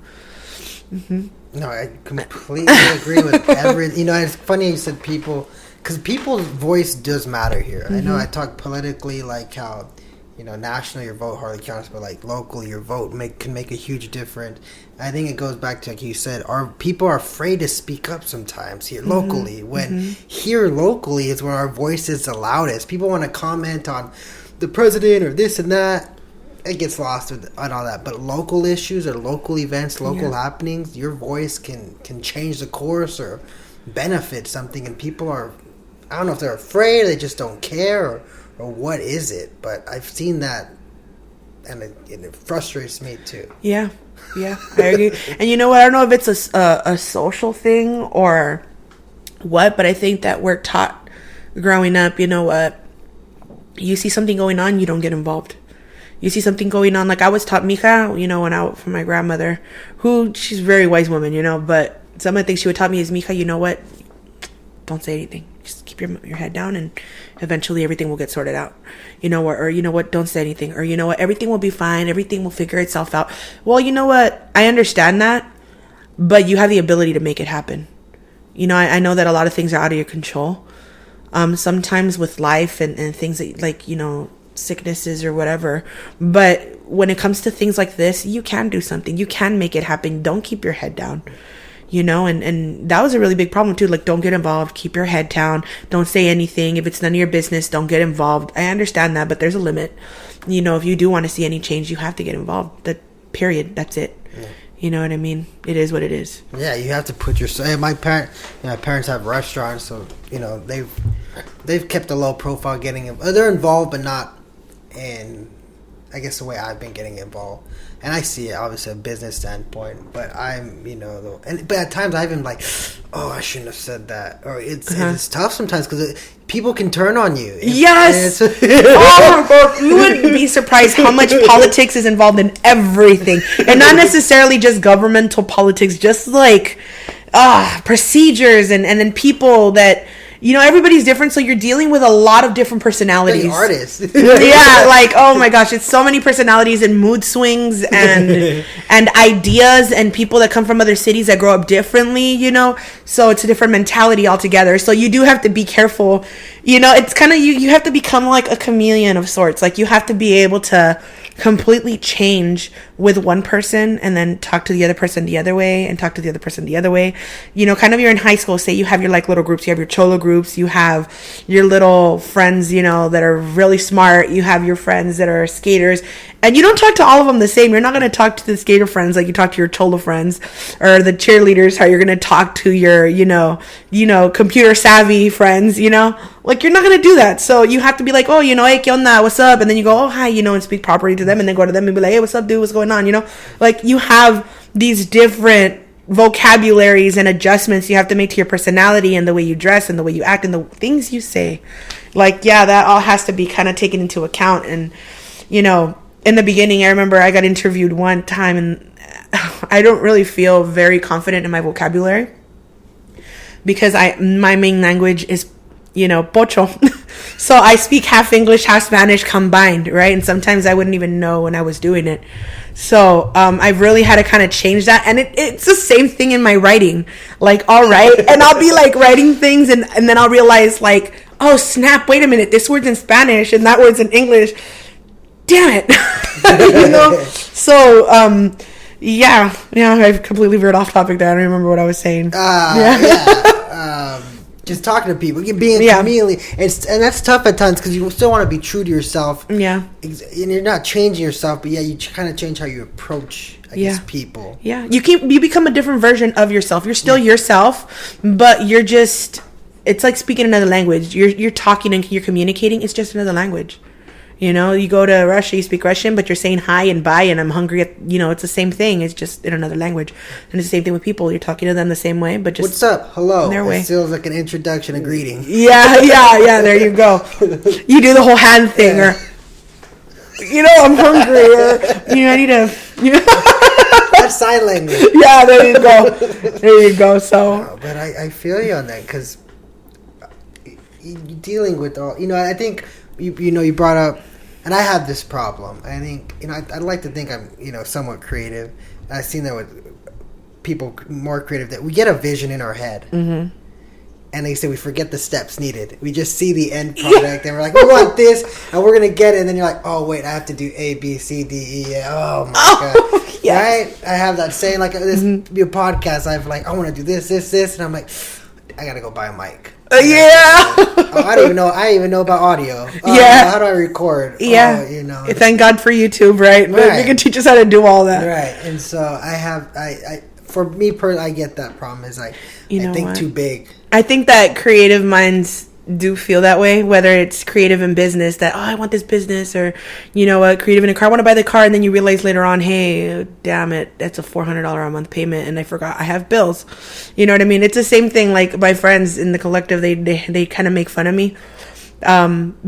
[SPEAKER 3] Mm-hmm.
[SPEAKER 1] No, I completely agree with everything. You know, it's funny you said people, because people's voice does matter here. I know I talk politically, like how, you know, nationally your vote hardly counts, but like locally your vote can make a huge difference. I think it goes back to, like you said, our people are afraid to speak up sometimes here locally. When here locally is where our voice is the loudest. People want to comment on the president or this and that, it gets lost on all that. But local issues or local events, local happenings, your voice can change the course or benefit something. And people are, I don't know if they're afraid, or they just don't care, or what is it. But I've seen that, and it frustrates me too.
[SPEAKER 3] Yeah, I agree. And you know what? I don't know if it's a social thing or what, but I think that we're taught growing up, you know what? You see something going on, you don't get involved. You see something going on, like I was taught, mija, you know, when out from my grandmother, who, she's a very wise woman, you know, but some of the things she would taught me is, mija, you know what? Don't say anything. Just keep your head down, and eventually everything will get sorted out. You know, or you know what? Don't say anything. Or you know what? Everything will be fine. Everything will figure itself out. Well, you know what? I understand that, but you have the ability to make it happen. You know, I know that a lot of things are out of your control. Sometimes with life and things that, like, you know, sicknesses or whatever. But when it comes to things like this, you can do something. You can make it happen. Don't keep your head down. You know, and that was a really big problem too. Like, don't get involved. Keep your head down. Don't say anything. If it's none of your business, don't get involved. I understand that, but there's a limit. You know, if you do want to see any change, you have to get involved. Period. That's it. Yeah. You know what I mean? It is what it is. Yeah,
[SPEAKER 1] you have to put your. My parents have restaurants, so you know they've kept a low profile. They're involved, but not in, I guess, the way I've been getting involved. And I see it, obviously, a business standpoint. But I'm, you know, but at times I've been like, oh, I shouldn't have said that. Or it's tough sometimes because people can turn on you.
[SPEAKER 3] Yes. Oh my God, you would be surprised how much politics is involved in everything, and not necessarily just governmental politics, just like procedures and then people that. You know, everybody's different, so you're dealing with a lot of different personalities.
[SPEAKER 1] Like artists.
[SPEAKER 3] Yeah, like, oh my gosh, it's so many personalities and mood swings and ideas and people that come from other cities that grow up differently, you know? So it's a different mentality altogether. So you do have to be careful. You know, it's kind of, you have to become like a chameleon of sorts. Like, you have to be able to completely change with one person and then talk to the other person the other way and talk to the other person the other way. You know, kind of, you're in high school, say you have your like little groups, you have your cholo groups, you have your little friends, you know, that are really smart, you have your friends that are skaters, and you don't talk to all of them the same. You're not going to talk to the skater friends like you talk to your cholo friends, or the cheerleaders how you're going to talk to your, you know, computer savvy friends, you know, like, you're not going to do that. So you have to be like, oh, you know, hey, ¿qué onda? What's up? And then you go, oh, hi, you know, and speak properly to them, and then go to them and be like, hey, what's up, dude? What's going on? You know, like, you have these different vocabularies and adjustments you have to make to your personality and the way you dress and the way you act and the things you say. Like, yeah, that all has to be kind of taken into account. And, you know, in the beginning, I remember I got interviewed one time, and I don't really feel very confident in my vocabulary because my main language is, you know, pocho. So I speak half English, half Spanish combined, right? And sometimes I wouldn't even know when I was doing it. So I've really had to kind of change that. And it's the same thing in my writing. Like, all right. And I'll be like writing things, and then I'll realize, like, oh, snap, wait a minute. This word's in Spanish and that word's in English. Damn it. You know? So, yeah, I've completely veered off topic there. I don't remember what I was saying.
[SPEAKER 1] Just talking to people, being a chameleon, and that's tough at times because you still want to be true to yourself. Yeah, and you're not changing yourself, but you kind of change how you approach, I guess, people.
[SPEAKER 3] Yeah, you become a different version of yourself. You're still yourself, but you're just. It's like speaking another language. You're talking and you're communicating. It's just another language. You know, you go to Russia, you speak Russian, but you're saying hi and bye and I'm hungry. You know, it's the same thing. It's just in another language. And it's the same thing with people. You're talking to them the same way, but just...
[SPEAKER 1] What's up? Hello. In their way. It feels like an introduction, a greeting.
[SPEAKER 3] Yeah, there you go. You do the whole hand thing, or... You know, I'm hungry, or... You know, I need to... You know?
[SPEAKER 1] That's sign language.
[SPEAKER 3] Yeah, there you go. So...
[SPEAKER 1] No, but I feel you on that, because... You're dealing with all... You know, I think... You brought up, and I have this problem. I think, I'd like to think I'm, somewhat creative. I've seen that with people more creative, that we get a vision in our head. Mm-hmm. And they say we forget the steps needed. We just see the end product, and we're like, we want this, and we're going to get it. And then you're like, oh, wait, I have to do A, B, C, D, E. Oh, my God. Yes. Right? I have that saying, like, this be a podcast. I want to do this, and I'm like, I got to go buy a mic.
[SPEAKER 3] Yeah.
[SPEAKER 1] I don't even know. I even know about audio.
[SPEAKER 3] Yeah.
[SPEAKER 1] How do I record?
[SPEAKER 3] Yeah.
[SPEAKER 1] You know.
[SPEAKER 3] Thank God for YouTube, right?
[SPEAKER 1] Right.
[SPEAKER 3] You can teach us how to do all that.
[SPEAKER 1] Right. And so I for me personally, I get that problem. Is like I think too big.
[SPEAKER 3] I think that creative minds do feel that way, whether it's creative in business, that I want this business, or creative in a car, I want to buy the car, and then you realize later on, hey, damn it, that's a $400 a month payment, and I forgot I have bills. You know what I mean? It's the same thing. Like my friends in the collective, they kind of make fun of me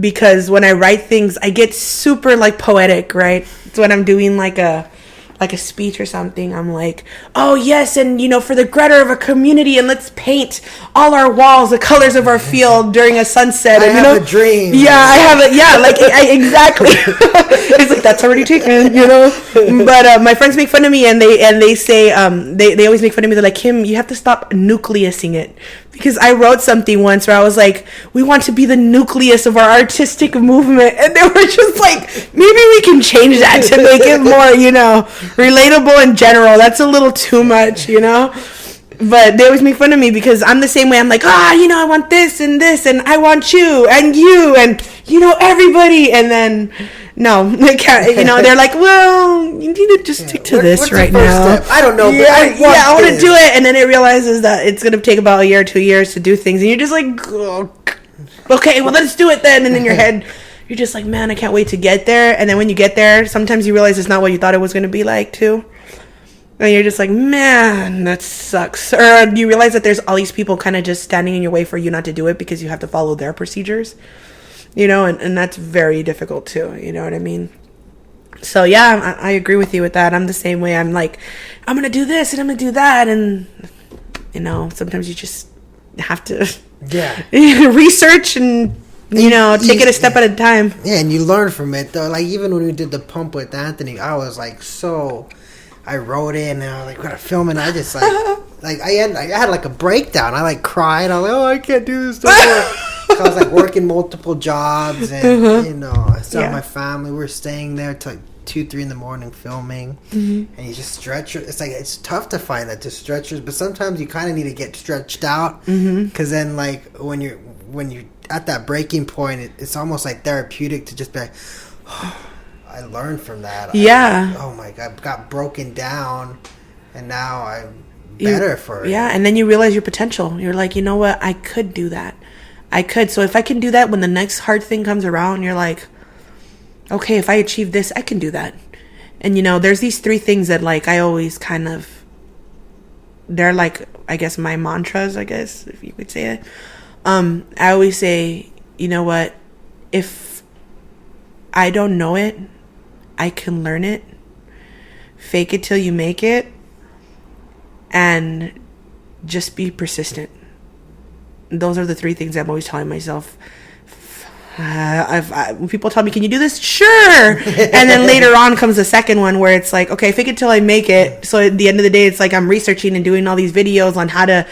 [SPEAKER 3] because when I write things, I get super like poetic, right? So when I'm doing like a speech or something, I'm like, oh yes, and for the greater of a community, and let's paint all our walls the colors of our field during a sunset.
[SPEAKER 1] I have a dream.
[SPEAKER 3] Yeah, I have it. Yeah, like exactly. It's like that's already taken, But my friends make fun of me, and they say they always make fun of me. They're like, Kim, you have to stop nucleusing it, because I wrote something once where I was like, we want to be the nucleus of our artistic movement, and they were just like, maybe we can change that to make it more, relatable in general. That's a little too much, But they always make fun of me because I'm the same way. I'm like, I want this, and I want you, and everybody. And then, no, they can't, they're like, well, you need to just stick to this right now.
[SPEAKER 1] Step? I don't know.
[SPEAKER 3] Yeah, I want to do it. And then it realizes that it's going to take about a year or 2 years to do things. And you're just like, okay, well, let's do it then. And in your head, you're just like, man, I can't wait to get there. And then when you get there, sometimes you realize it's not what you thought it was going to be like, too. And you're just like, man, that sucks. Or you realize that there's all these people kind of just standing in your way for you not to do it because you have to follow their procedures, and that's very difficult, too. You know what I mean? So, yeah, I agree with you with that. I'm the same way. I'm like, I'm going to do this and I'm going to do that. And, sometimes you just have to research and take it a step at a time.
[SPEAKER 1] Yeah, and you learn from it, though. Like, even when we did the pump with Anthony, I was like, I wrote it, and I was like, we gotta film it, and I just, I had, like, a breakdown. I, like, cried. I was like, oh, I can't do this no more. So I was, like, working multiple jobs, and, I saw my family. We were staying there till, like, 2-3 in the morning filming, and you just stretch it. It's like, it's tough to find that, just stretchers, but sometimes you kind of need to get stretched out, because then, like, when you're at that breaking point, it's almost like therapeutic to just be like, oh, I learned from that. Oh my God, got broken down, and now I'm better for it.
[SPEAKER 3] Yeah, and then you realize your potential. You're like, you know what? I could do that. I could. So if I can do that when the next hard thing comes around, you're like, okay, if I achieve this, I can do that. And there's these 3 things that like I always kind of, they're like, I guess my mantras, I guess, if you could say it. I always say, you know what? If I don't know it, I can learn it. Fake it till you make it. And just be persistent. Those are the 3 things I'm always telling myself. When people tell me, can you do this? Sure. And then later on comes the second one where it's like, okay, fake it till I make it. So at the end of the day, it's like I'm researching and doing all these videos on how to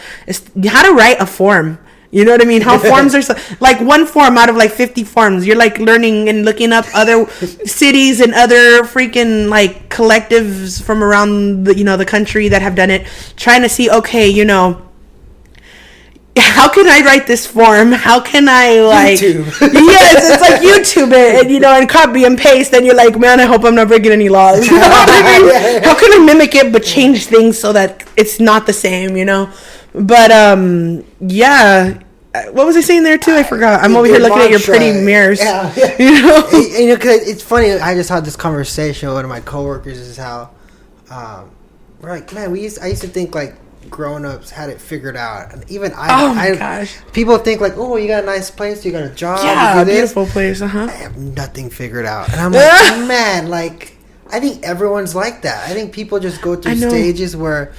[SPEAKER 3] write a form. You know what I mean? How forms are like one form out of like 50 forms. You're like learning and looking up other cities and other freaking like collectives from around the country that have done it, trying to see, okay, how can I write this form? How can I like
[SPEAKER 1] YouTube.
[SPEAKER 3] Yes, it's like YouTube it and copy and paste, and you're like, man, I hope I'm not breaking any laws. You know what I mean? How can I mimic it but change things so that it's not the same, But yeah, what was I saying there too? I forgot. I'm over here looking at your pretty mirrors.
[SPEAKER 1] Yeah. Cause it's funny. I just had this conversation with one of my coworkers. Is how we're like, man, I used to think like grown-ups had it figured out, and even
[SPEAKER 3] gosh,
[SPEAKER 1] people think like, oh, you got a nice place, you got a job,
[SPEAKER 3] yeah, beautiful place. I
[SPEAKER 1] have nothing figured out, and I'm like, man, like I think everyone's like that. I think people just go through stages where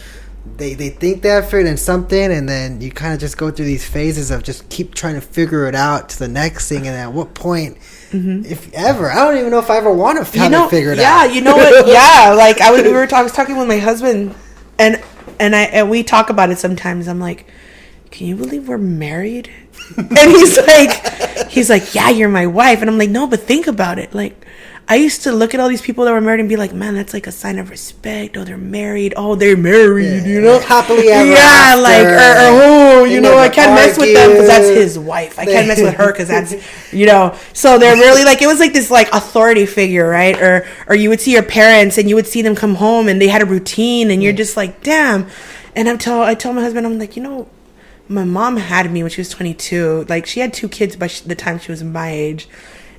[SPEAKER 1] they think they have figured in something, and then you kind of just go through these phases of just keep trying to figure it out to the next thing, and at what point, if ever, I don't even know if I ever want to have it figured out.
[SPEAKER 3] Yeah, you know what? Yeah, like I was talking with my husband, and we talk about it sometimes. I'm like, can you believe we're married? And he's like, yeah, you're my wife. And I'm like, no, but think about it. Like, I used to look at all these people that were married and be like, man, that's like a sign of respect. Oh, they're married. Oh, they're married, you know?
[SPEAKER 1] Like happily ever after.
[SPEAKER 3] Like, oh, you know, I can't mess with them because that's his wife. I can't mess with her because that's, you know. So they're really like, it was like this like authority figure, right? Or you would see your parents and you would see them come home and they had a routine and you're just like, damn. And I tell my husband, I'm like, you know, my mom had me when she was 22. Like, she had 2 kids by the time she was my age.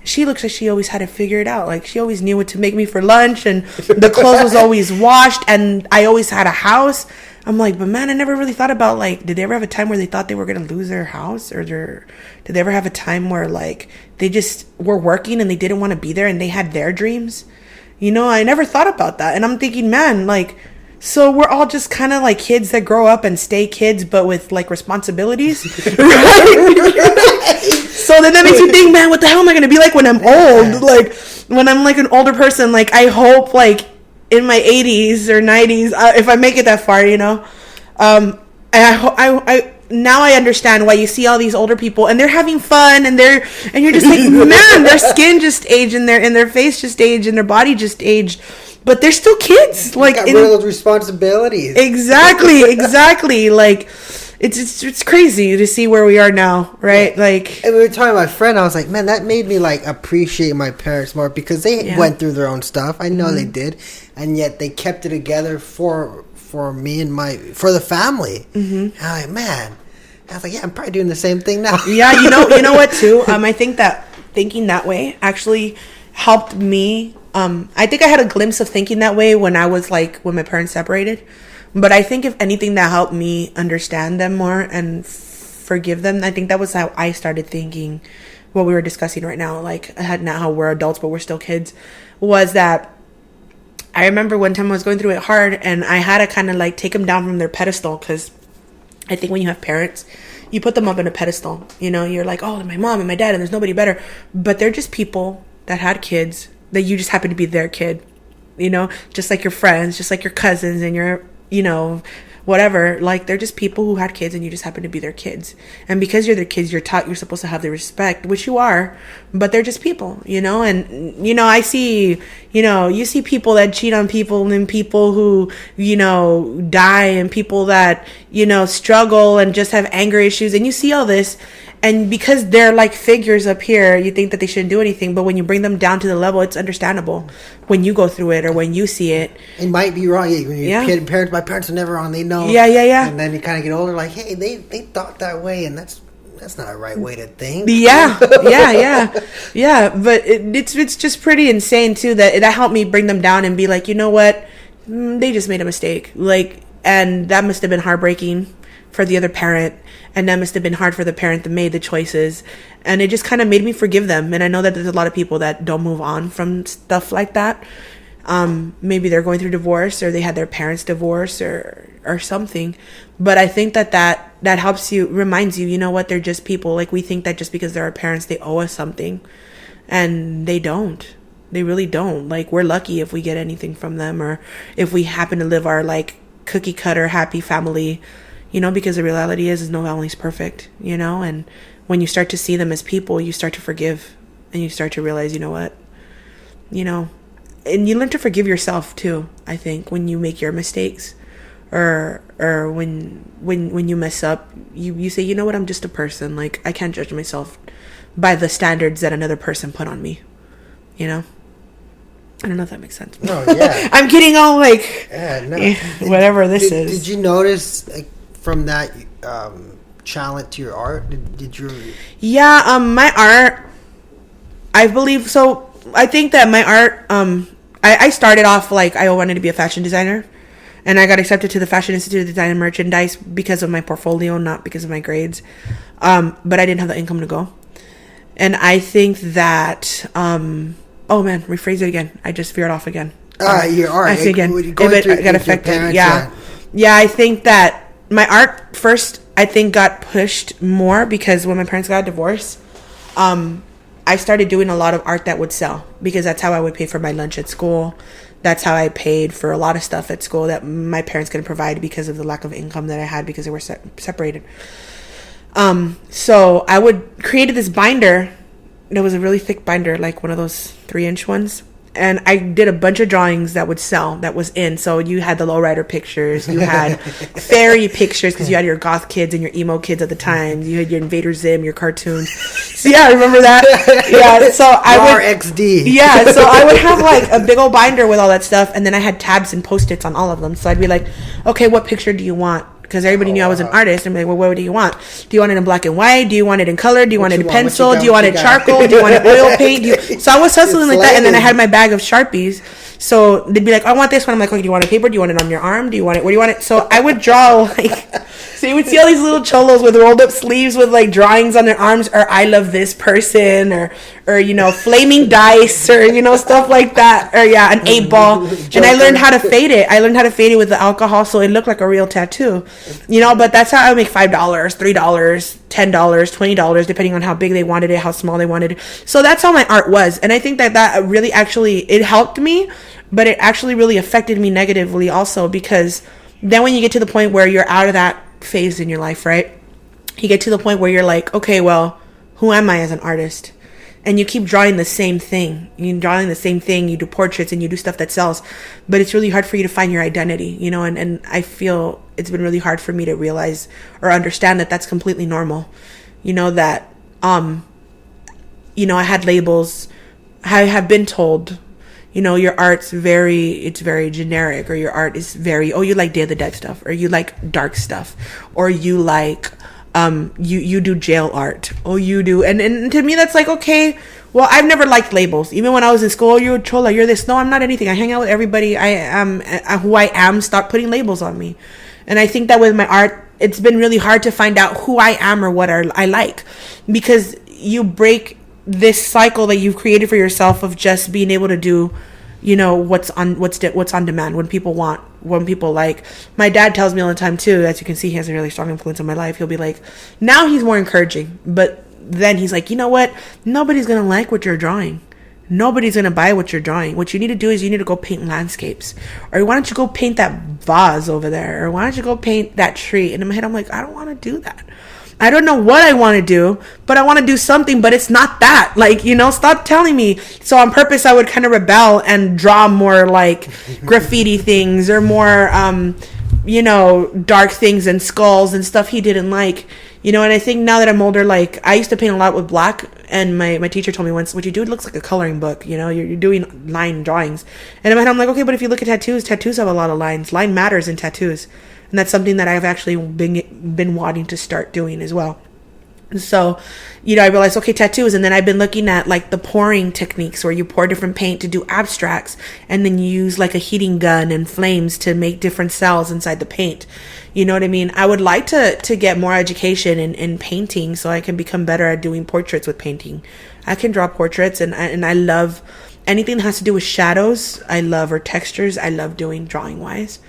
[SPEAKER 3] She looks like she always had it figured out. Like, she always knew what to make me for lunch, and the clothes was always washed, and I always had a house. I'm like, but man, I never really thought about, like, did they ever have a time where they thought they were going to lose their house? Or did they ever have a time where, like, they just were working and they didn't want to be there and they had their dreams? You know, I never thought about that. And I'm thinking, man, like, so we're all just kind of like kids that grow up and stay kids, but with like responsibilities. Right? So then that makes you think, man, what the hell am I going to be like when I'm old? Like when I'm like an older person, like I hope like in my 80s or 90s, if I make it that far, you know, and I now I understand why you see all these older people and they're having fun and you're just like, man, their skin just aged and their face just aged and their body just aged. But they're still kids. Like,
[SPEAKER 1] got rid of those responsibilities.
[SPEAKER 3] Exactly. Like, it's crazy to see where we are now, right?
[SPEAKER 1] Yeah.
[SPEAKER 3] Like,
[SPEAKER 1] and we were talking to my friend. I was like, man, that made me like appreciate my parents more because they went through their own stuff. I know they did, and yet they kept it together for me and for the family. And I'm like, man, I was like, yeah, I'm probably doing the same thing now.
[SPEAKER 3] Yeah, you know what too? I think that thinking that way actually helped me. I think I had a glimpse of thinking that way when my parents separated. But I think if anything that helped me understand them more and forgive them, I think that was how I started thinking what we were discussing right now. Like, not how we're adults, but we're still kids. Was that I remember one time I was going through it hard and I had to kind of like take them down from their pedestal because I think when you have parents, you put them up in a pedestal. You know, you're like, oh, my mom and my dad and there's nobody better. But they're just people that had kids that you just happen to be their kid, you know, just like your friends, just like your cousins and your, you know, whatever. Like, they're just people who had kids and you just happen to be their kids. And because you're their kids, you're taught you're supposed to have the respect, which you are, but they're just people, you know. And, you know, I see, you know, you see people that cheat on people and people who, you know, die and people that, you know, struggle and just have anger issues. And you see all this. And because they're like figures up here, you think that they shouldn't do anything. But when you bring them down to the level, it's understandable when you go through it or when you see it.
[SPEAKER 1] It might be wrong. When you're kid, my parents are never wrong. They know.
[SPEAKER 3] Yeah.
[SPEAKER 1] And then you kind of get older, like, hey, they thought that way, and that's not a right way to think.
[SPEAKER 3] Yeah. But it's just pretty insane too that helped me bring them down and be like, you know what, they just made a mistake. Like, and that must have been heartbreaking for the other parent. And that must have been hard for the parent that made the choices. And it just kind of made me forgive them. And I know that there's a lot of people that don't move on from stuff like that. Maybe they're going through divorce or they had their parents divorce or something. But I think that helps you, reminds you, you know what, they're just people. Like, we think that just because they're our parents, they owe us something. And they don't. They really don't. Like, we're lucky if we get anything from them or if we happen to live our, like, cookie cutter happy family. You know, because the reality is no family's perfect, you know, and when you start to see them as people, you start to forgive and you start to realize, you know what, you know, and you learn to forgive yourself too, I think, when you make your mistakes or when you mess up, you say, you know what, I'm just a person. Like, I can't judge myself by the standards that another person put on me, you know. I don't know if that makes sense.
[SPEAKER 1] No, yeah.
[SPEAKER 3] I'm getting all like, whatever this is.
[SPEAKER 1] Did you notice, like, from that challenge to your art, did you?
[SPEAKER 3] Yeah, my art, I believe so. I think that my art, I started off like I wanted to be a fashion designer, and I got accepted to the Fashion Institute of Design and Merchandise because of my portfolio, not because of my grades. But I didn't have the income to go, and I think that oh man, rephrase it again. I just veered off again.
[SPEAKER 1] Your art.
[SPEAKER 3] I see again. It got affected. Yeah, I think that my art first, I think, got pushed more because when my parents got divorced, I started doing a lot of art that would sell because that's how I would pay for my lunch at school. That's how I paid for a lot of stuff at school that my parents couldn't provide because of the lack of income that I had because they were separated. So I created this binder. It was a really thick binder, like one of those 3-inch ones. And I did a bunch of drawings that would sell, that was in. So you had the lowrider pictures, you had fairy pictures because you had your goth kids and your emo kids at the time. You had your Invader Zim, your cartoons. So yeah, I remember that. Yeah, so I would
[SPEAKER 1] RXD.
[SPEAKER 3] Yeah, so I would have like a big old binder with all that stuff, and then I had tabs and post-its on all of them. So I'd be like, okay, what picture do you want? Because everybody knew I was an artist. And I'm like, well, what do you want? Do you want it in black and white? Do you want it in color? Do you want it in pencil? Do you want it charcoal? Do you want it oil paint? So I was hustling like that. And then I had my bag of Sharpies. So they'd be like, I want this one. I'm like, okay, do you want it paper? Do you want it on your arm? Do you want it? Where do you want it? So I would draw like... So you would see all these little cholos with rolled up sleeves with like drawings on their arms, or I love this person, or you know, flaming dice, or you know, stuff like that, or yeah, an 8-ball. And I learned how to fade it. I learned how to fade it with the alcohol, so it looked like a real tattoo, you know. But that's how I would make $5, $3, $10, $20, depending on how big they wanted it, how small they wanted it. So that's how my art was, and I think that really actually it helped me, but it actually really affected me negatively also, because then when you get to the point where you're out of that phase in your life, right, you get to the point where you're like, okay, well, who am I as an artist? And you keep drawing the same thing. You do portraits and you do stuff that sells, but it's really hard for you to find your identity, you know. And I feel it's been really hard for me to realize or understand that that's completely normal, you know, that you know, I had labels. I have been told, you know, your art's very generic, or your art is very, oh, you like Day of the Dead stuff, or you like dark stuff, or you like, you do jail art, or you do, and to me that's like, okay, well, I've never liked labels. Even when I was in school, you're a chola, you're this. No, I'm not anything. I hang out with everybody. I am who I am. Stop putting labels on me. And I think that with my art, it's been really hard to find out who I am or what I like, because you break this cycle that you've created for yourself of just being able to do, you know, what's on demand, when people want, when people like. My dad tells me all the time too, as you can see, he has a really strong influence on my life. He'll be like, now he's more encouraging, but then he's like, you know what, nobody's gonna like what you're drawing. Nobody's gonna buy what you're drawing. What you need to do is you need to go paint landscapes, or why don't you go paint that vase over there, or why don't you go paint that tree. And in my head I'm like, I don't want to do that. I don't know what I want to do, but I want to do something, but it's not that. Like, you know, stop telling me. So on purpose, I would kind of rebel and draw more like graffiti things, or more, you know, dark things and skulls and stuff he didn't like, you know. And I think now that I'm older, like, I used to paint a lot with black, and my teacher told me once, what you do, it looks like a coloring book, you know, you're doing line drawings. And in my head, I'm like, okay, but if you look at tattoos have a lot of lines. Line matters in tattoos. And that's something that I've actually been wanting to start doing as well. So, you know, I realized, okay, tattoos. And then I've been looking at like the pouring techniques, where you pour different paint to do abstracts, and then you use like a heating gun and flames to make different cells inside the paint. You know what I mean? I would like to get more education in painting, so I can become better at doing portraits with painting. I can draw portraits, and I love anything that has to do with shadows. I love, or textures. I love doing drawing wise.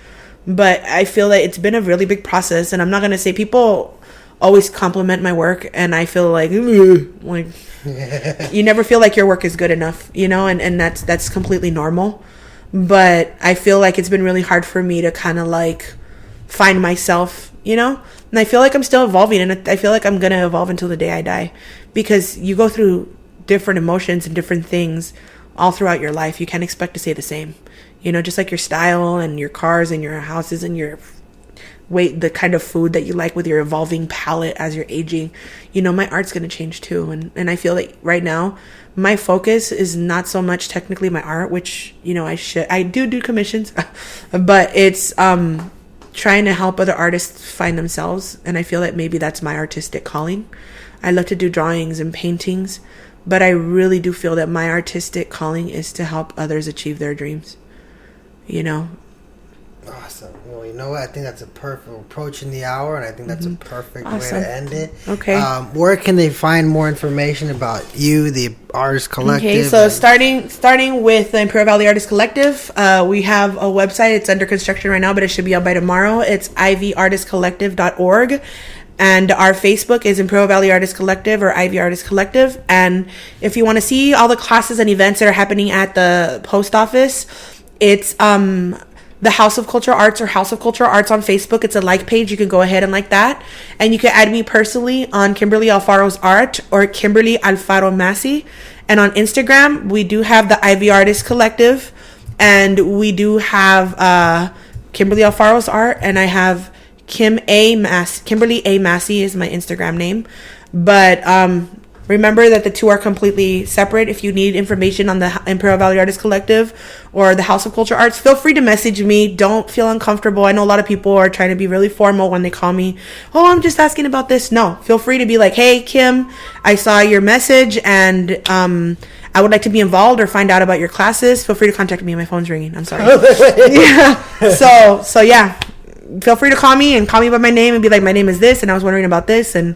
[SPEAKER 3] But I feel that it's been a really big process, and I'm not going to say, people always compliment my work, and I feel like you never feel like your work is good enough, you know, and that's completely normal. But I feel like it's been really hard for me to kind of like find myself, you know, and I feel like I'm still evolving, and I feel like I'm going to evolve until the day I die, because you go through different emotions and different things all throughout your life. You can't expect to stay the same. You know, just like your style and your cars and your houses and your weight, the kind of food that you like with your evolving palate as you're aging, you know, my art's going to change too. And I feel like right now, my focus is not so much technically my art, which, you know, I do commissions, but it's trying to help other artists find themselves. And I feel like maybe that's my artistic calling. I love to do drawings and paintings, but I really do feel that my artistic calling is to help others achieve their dreams. You know.
[SPEAKER 1] Awesome. Well, you know what? I think that's a perfect approach in the hour, and I think that's a perfect way to end it.
[SPEAKER 3] Okay.
[SPEAKER 1] Where can they find more information about you, the Artist Collective?
[SPEAKER 3] Okay, so starting with the Imperial Valley Artist Collective, we have a website. It's under construction right now, but it should be out by tomorrow. It's ivartistcollective.org. And our Facebook is Imperial Valley Artist Collective, or Ivy Artist Collective. And if you want to see all the classes and events that are happening at the post office, it's the House of Cultural Arts, or House of Cultural Arts on Facebook. It's a like page. You can go ahead and like that. And you can add me personally on Kimberly Alfaro's art, or Kimberly Alfaro Massey. And on Instagram, we do have the Ivy Artist Collective, and we do have Kimberly Alfaro's art, and I have Kimberly A. Massey is my Instagram name. But remember that the two are completely separate. If you need information on the Imperial Valley Artist Collective or the House of Culture Arts, feel free to message me. Don't feel uncomfortable. I know a lot of people are trying to be really formal when they call me. Oh, I'm just asking about this. No, feel free to be like, hey, Kim, I saw your message and I would like to be involved or find out about your classes. Feel free to contact me. My phone's ringing. I'm sorry. Yeah. So yeah. Feel free to call me by my name and be like, my name is this, and I was wondering about this, and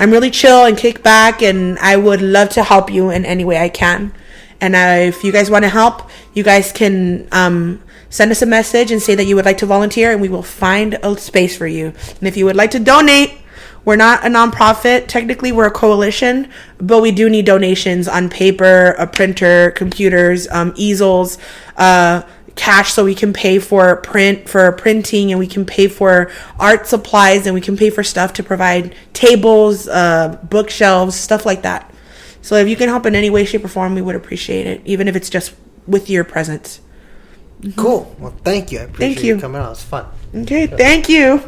[SPEAKER 3] I'm really chill and kick back, and I would love to help you in any way I can. And if you guys want to help, you guys can send us a message and say that you would like to volunteer, and we will find a space for you. And if you would like to donate, we're not a nonprofit. Technically, we're a coalition, but we do need donations on paper, a printer, computers, easels, cash, so we can pay for printing, and we can pay for art supplies, and we can pay for stuff to provide tables, bookshelves, stuff like that. So if you can help in any way, shape, or form, we would appreciate it, even if it's just with your presence.
[SPEAKER 1] Cool. Well, thank you. I appreciate you coming out. It was fun.
[SPEAKER 3] Okay, thank you.